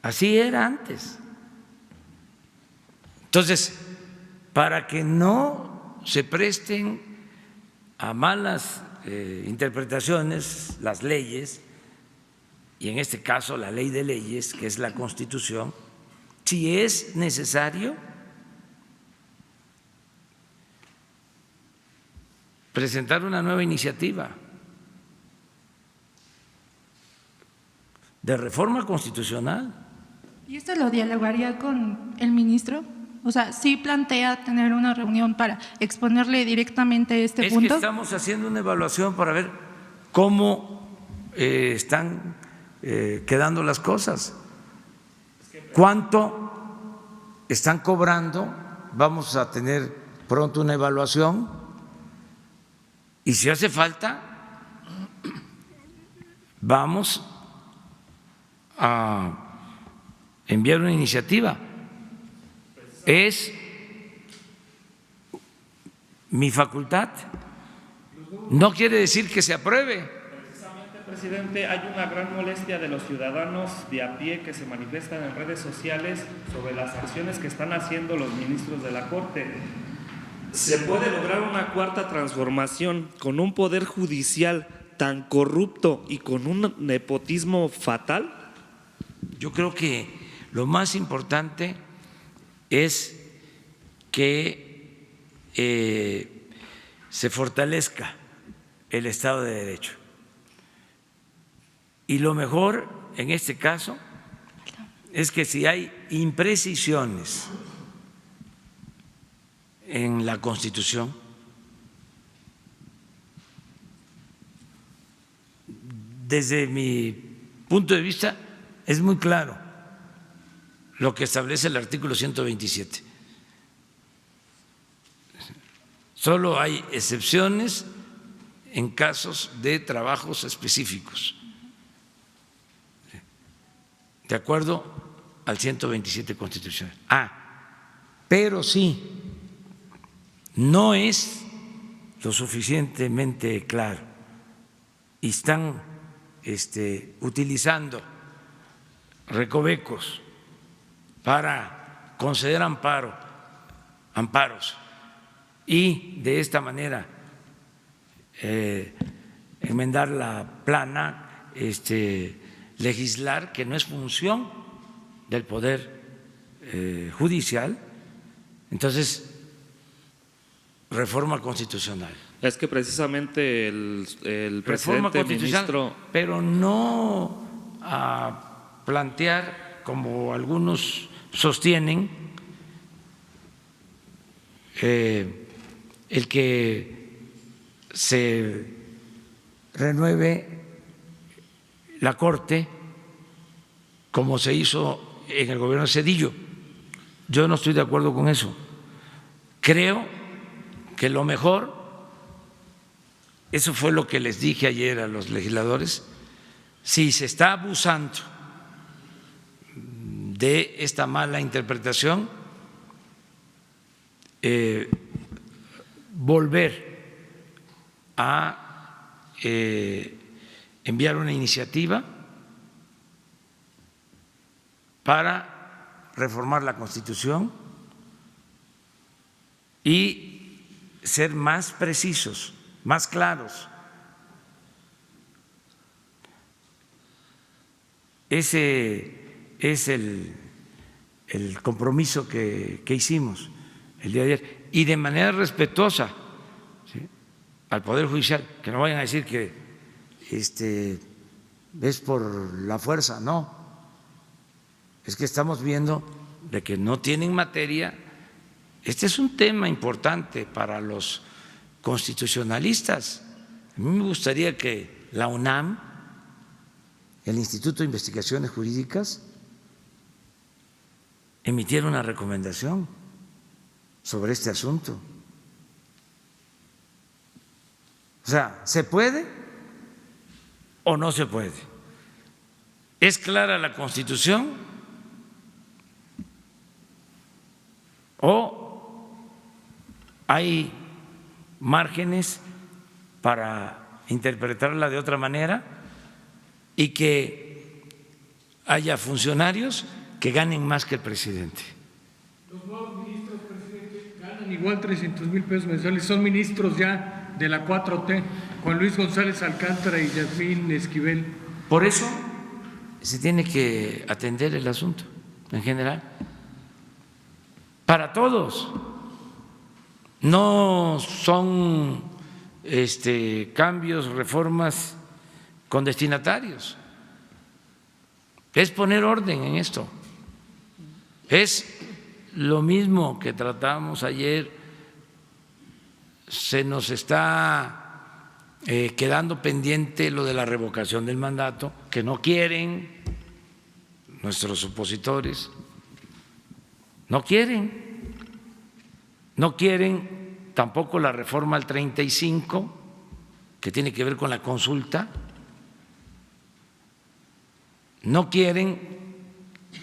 Así era antes. Entonces, para que no se presten a malas interpretaciones las leyes, y en este caso la ley de leyes, que es la Constitución, si es necesario presentar una nueva iniciativa de reforma constitucional. ¿Y esto lo dialogaría con el ministro? O sea, ¿sí plantea tener una reunión para exponerle directamente este punto? Es que estamos haciendo una evaluación para ver cómo están quedando las cosas, cuánto están cobrando. Vamos a tener pronto una evaluación y si hace falta vamos a enviar una iniciativa. Es mi facultad. No quiere decir que se apruebe. Presidente, hay una gran molestia de los ciudadanos de a pie que se manifiestan en redes sociales sobre las acciones que están haciendo los ministros de la Corte. ¿Se puede lograr una cuarta transformación con un poder judicial tan corrupto y con un nepotismo fatal? Yo creo que lo más importante es que se fortalezca el Estado de Derecho. Y lo mejor en este caso es que si hay imprecisiones en la Constitución, desde mi punto de vista es muy claro lo que establece el artículo 127. Solo hay excepciones en casos de trabajos específicos, de acuerdo al 127 constitucional. Pero sí, no es lo suficientemente claro y están utilizando recovecos para conceder amparos y de esta manera enmendar la plana, legislar, que no es función del Poder Judicial, entonces reforma constitucional. Es que precisamente el Reforma presidente, constitucional, ministro… pero no a plantear, como algunos sostienen, el que se renueve la Corte como se hizo en el gobierno de Zedillo. Yo no estoy de acuerdo con eso. Creo que lo mejor, eso fue lo que les dije ayer a los legisladores, si se está abusando de esta mala interpretación, volver a enviar una iniciativa para reformar la Constitución y ser más precisos, más claros. Ese es el compromiso que hicimos el día de ayer, y de manera respetuosa, ¿sí?, al Poder Judicial, que no vayan a decir que es por la fuerza, no, es que estamos viendo de que no tienen materia. Este es un tema importante para los constitucionalistas. A mí me gustaría que la UNAM, el Instituto de Investigaciones Jurídicas, emitiera una recomendación sobre este asunto. O sea, ¿se puede o no se puede? ¿Es clara la Constitución o hay márgenes para interpretarla de otra manera y que haya funcionarios que ganen más que el presidente? Los nuevos ministros, presidente, ganan igual 300,000 pesos mensuales, son ministros ya de la 4T, Juan Luis González Alcántara y Yasmín Esquivel. Por eso se tiene que atender el asunto en general, para todos. No son cambios, reformas con destinatarios. Es poner orden en esto. Es lo mismo que tratamos ayer. Se nos está quedando pendiente lo de la revocación del mandato, que no quieren nuestros opositores, no quieren tampoco la reforma al 35, que tiene que ver con la consulta, no quieren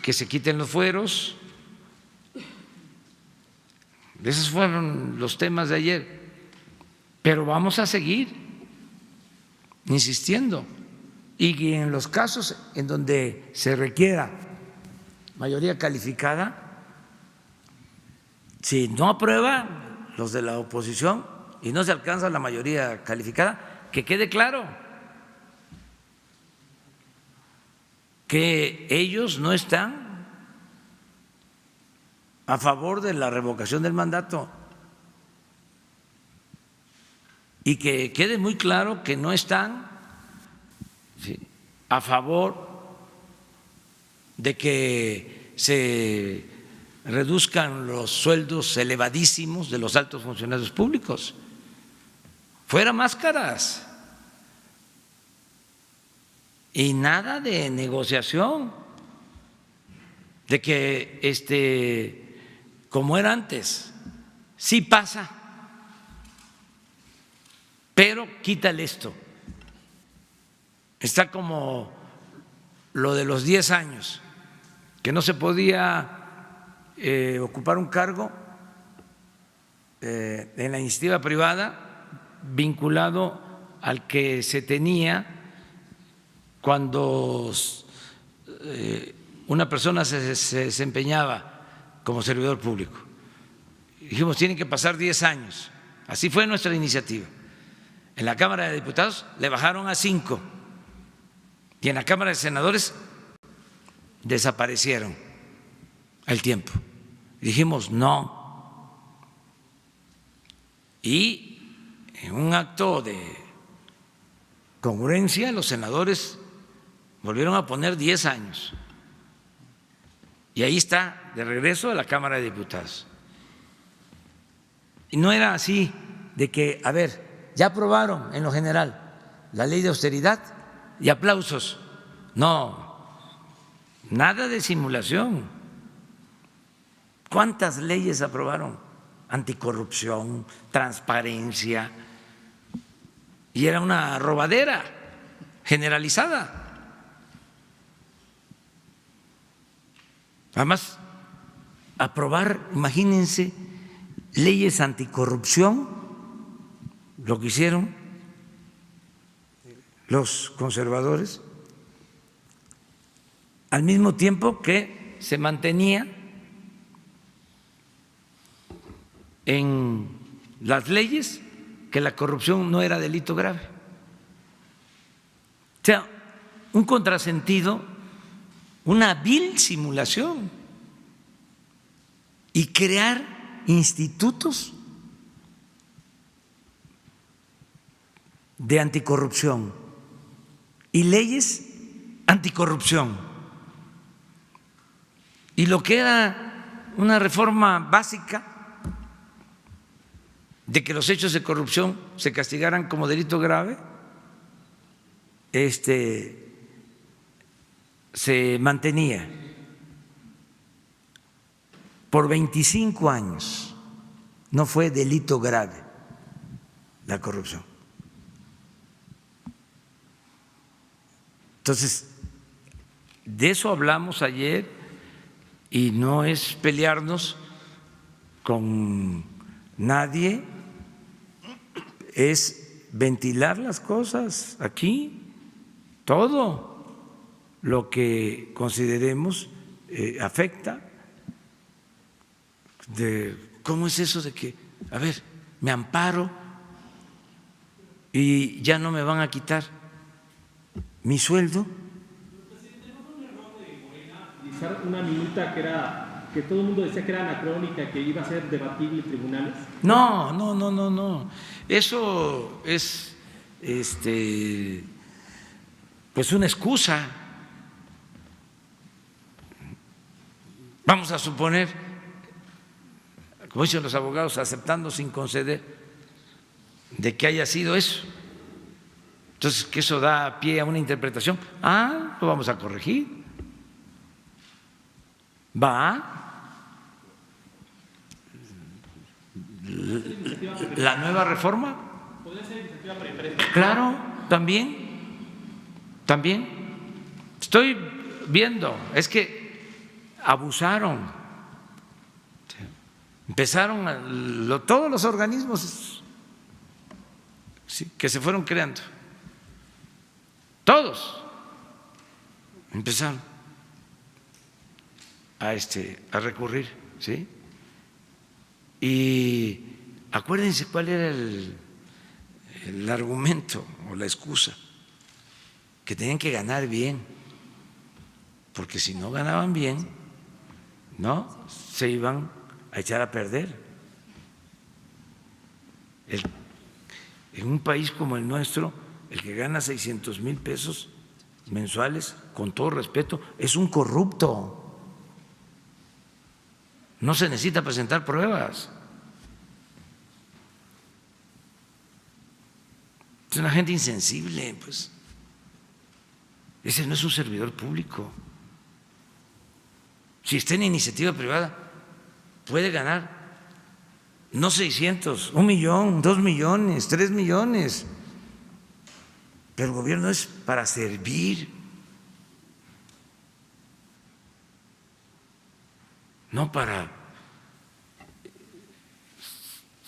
que se quiten los fueros. Esos fueron los temas de ayer, pero vamos a seguir insistiendo, y en los casos en donde se requiera mayoría calificada, si no aprueban los de la oposición y no se alcanza la mayoría calificada, que quede claro que ellos no están a favor de la revocación del mandato, y que quede muy claro que no están a favor de que se reduzcan los sueldos elevadísimos de los altos funcionarios públicos. Fuera máscaras y nada de negociación, de que como era antes, sí pasa, pero quítale esto. Está como lo de los 10 años, que no se podía ocupar un cargo en la iniciativa privada vinculado al que se tenía cuando una persona se desempeñaba como servidor público. Dijimos, tienen que pasar 10 años. Así fue nuestra iniciativa. En la Cámara de Diputados le bajaron a 5 y en la Cámara de Senadores desaparecieron al tiempo. Dijimos no. Y en un acto de congruencia los senadores volvieron a poner 10 años. Y ahí está, de regreso a la Cámara de Diputados. Y no era así de que, a ver, ya aprobaron en lo general la ley de austeridad y aplausos. No, nada de simulación. ¿Cuántas leyes aprobaron? Anticorrupción, transparencia, y era una robadera generalizada. Además, aprobar, imagínense, leyes anticorrupción, lo que hicieron los conservadores, al mismo tiempo que se mantenía en las leyes que la corrupción no era delito grave. O sea, un contrasentido, una vil simulación, y crear institutos de anticorrupción y leyes anticorrupción. Y lo que era una reforma básica de que los hechos de corrupción se castigaran como delito grave, se mantenía por 25 años. No fue delito grave la corrupción. Entonces, de eso hablamos ayer y no es pelearnos con nadie, es ventilar las cosas aquí, todo lo que consideremos afecta. ¿Cómo es eso de que, a ver, me amparo y ya no me van a quitar mi sueldo? Utilizar una minuta que todo el mundo decía que era anacrónica, que iba a ser debatible en tribunales. No. Eso es pues una excusa. Vamos a suponer, como dicen los abogados, aceptando sin conceder, de que haya sido eso. Entonces, que eso da pie a una interpretación. Lo vamos a corregir. Va. La nueva reforma. ¿Podría ser iniciativa preferente? Claro, también. Estoy viendo, es que abusaron. Empezaron todos los organismos que se fueron creando. Todos empezaron a recurrir, ¿sí? Y acuérdense cuál era el argumento o la excusa, que tenían que ganar bien, porque si no ganaban bien, no se iban a echar a perder. En un país como el nuestro, el que gana 600,000 pesos mensuales, con todo respeto, es un corrupto. No se necesita presentar pruebas. Es una gente insensible, pues. Ese no es un servidor público. Si está en iniciativa privada, puede ganar no 600, 1 millón, 2 millones, 3 millones. Pero el gobierno es para servir, no para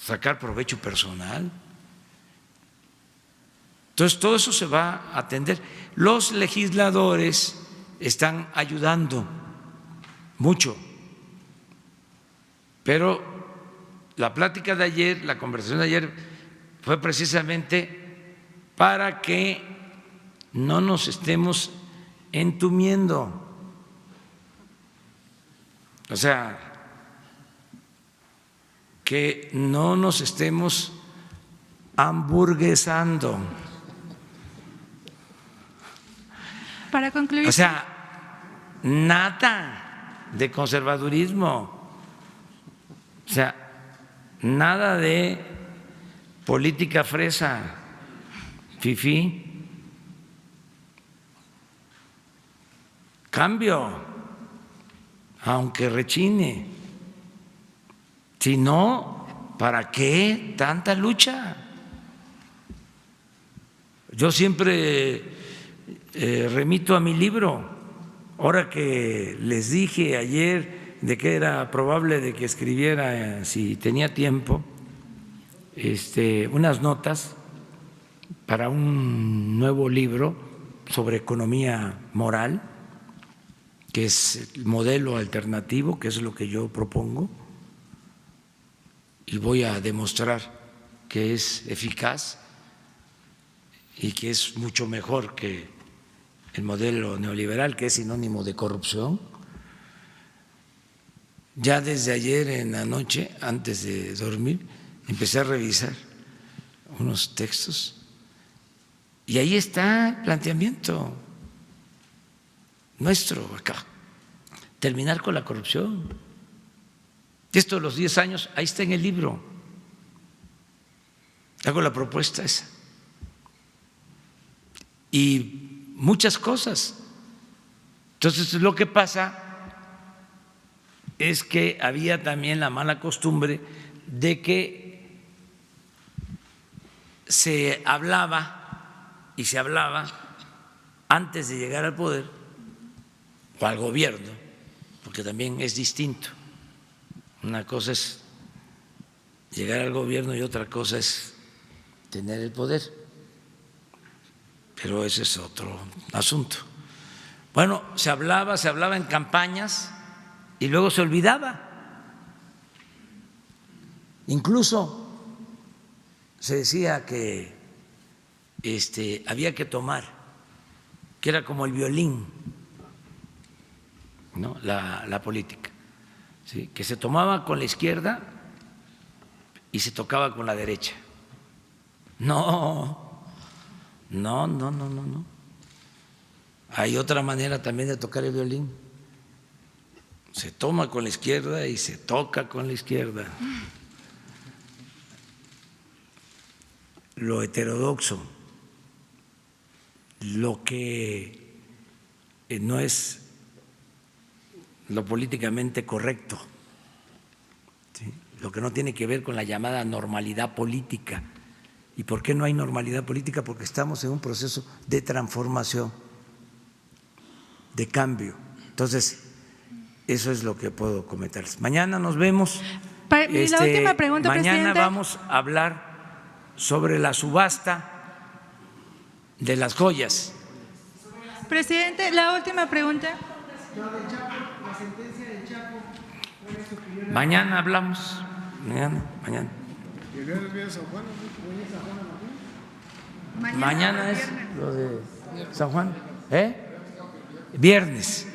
sacar provecho personal. Entonces, todo eso se va a atender. Los legisladores están ayudando mucho, pero la plática de ayer, la conversación de ayer fue precisamente para que no nos estemos entumiendo. O sea, que no nos estemos hamburguesando. Para concluir. O sea, nada de conservadurismo. O sea, nada de política fresa, fifí. Cambio, aunque rechine. Si no, ¿para qué tanta lucha? Yo siempre remito a mi libro. Ahora que les dije ayer de que era probable de que escribiera, si tenía tiempo, unas notas para un nuevo libro sobre economía moral, que es el modelo alternativo, que es lo que yo propongo, y voy a demostrar que es eficaz y que es mucho mejor que el modelo neoliberal, que es sinónimo de corrupción. Ya desde ayer en la noche, antes de dormir, empecé a revisar unos textos y ahí está el planteamiento nuestro acá, terminar con la corrupción. Esto de los 10 años, ahí está en el libro. Hago la propuesta esa. Y muchas cosas. Entonces, lo que pasa es que había también la mala costumbre de que se hablaba y se hablaba antes de llegar al poder o al gobierno, porque también es distinto. Una cosa es llegar al gobierno y otra cosa es tener el poder, pero ese es otro asunto. Bueno, se hablaba en campañas y luego se olvidaba. Incluso se decía que había que tomar, que era como el violín, ¿no? La política, ¿sí? Que se tomaba con la izquierda y se tocaba con la derecha. No. Hay otra manera también de tocar el violín. Se toma con la izquierda y se toca con la izquierda. Lo heterodoxo, lo que no es lo políticamente correcto, ¿sí? Lo que no tiene que ver con la llamada normalidad política. ¿Y por qué no hay normalidad política? Porque estamos en un proceso de transformación, de cambio. Entonces, eso es lo que puedo comentarles. Mañana nos vemos. Y la última pregunta, mañana, presidente. Vamos a hablar sobre la subasta de las joyas. Presidente, la última pregunta. Mañana hablamos. Mañana. Mañana es lo de San Juan. Viernes.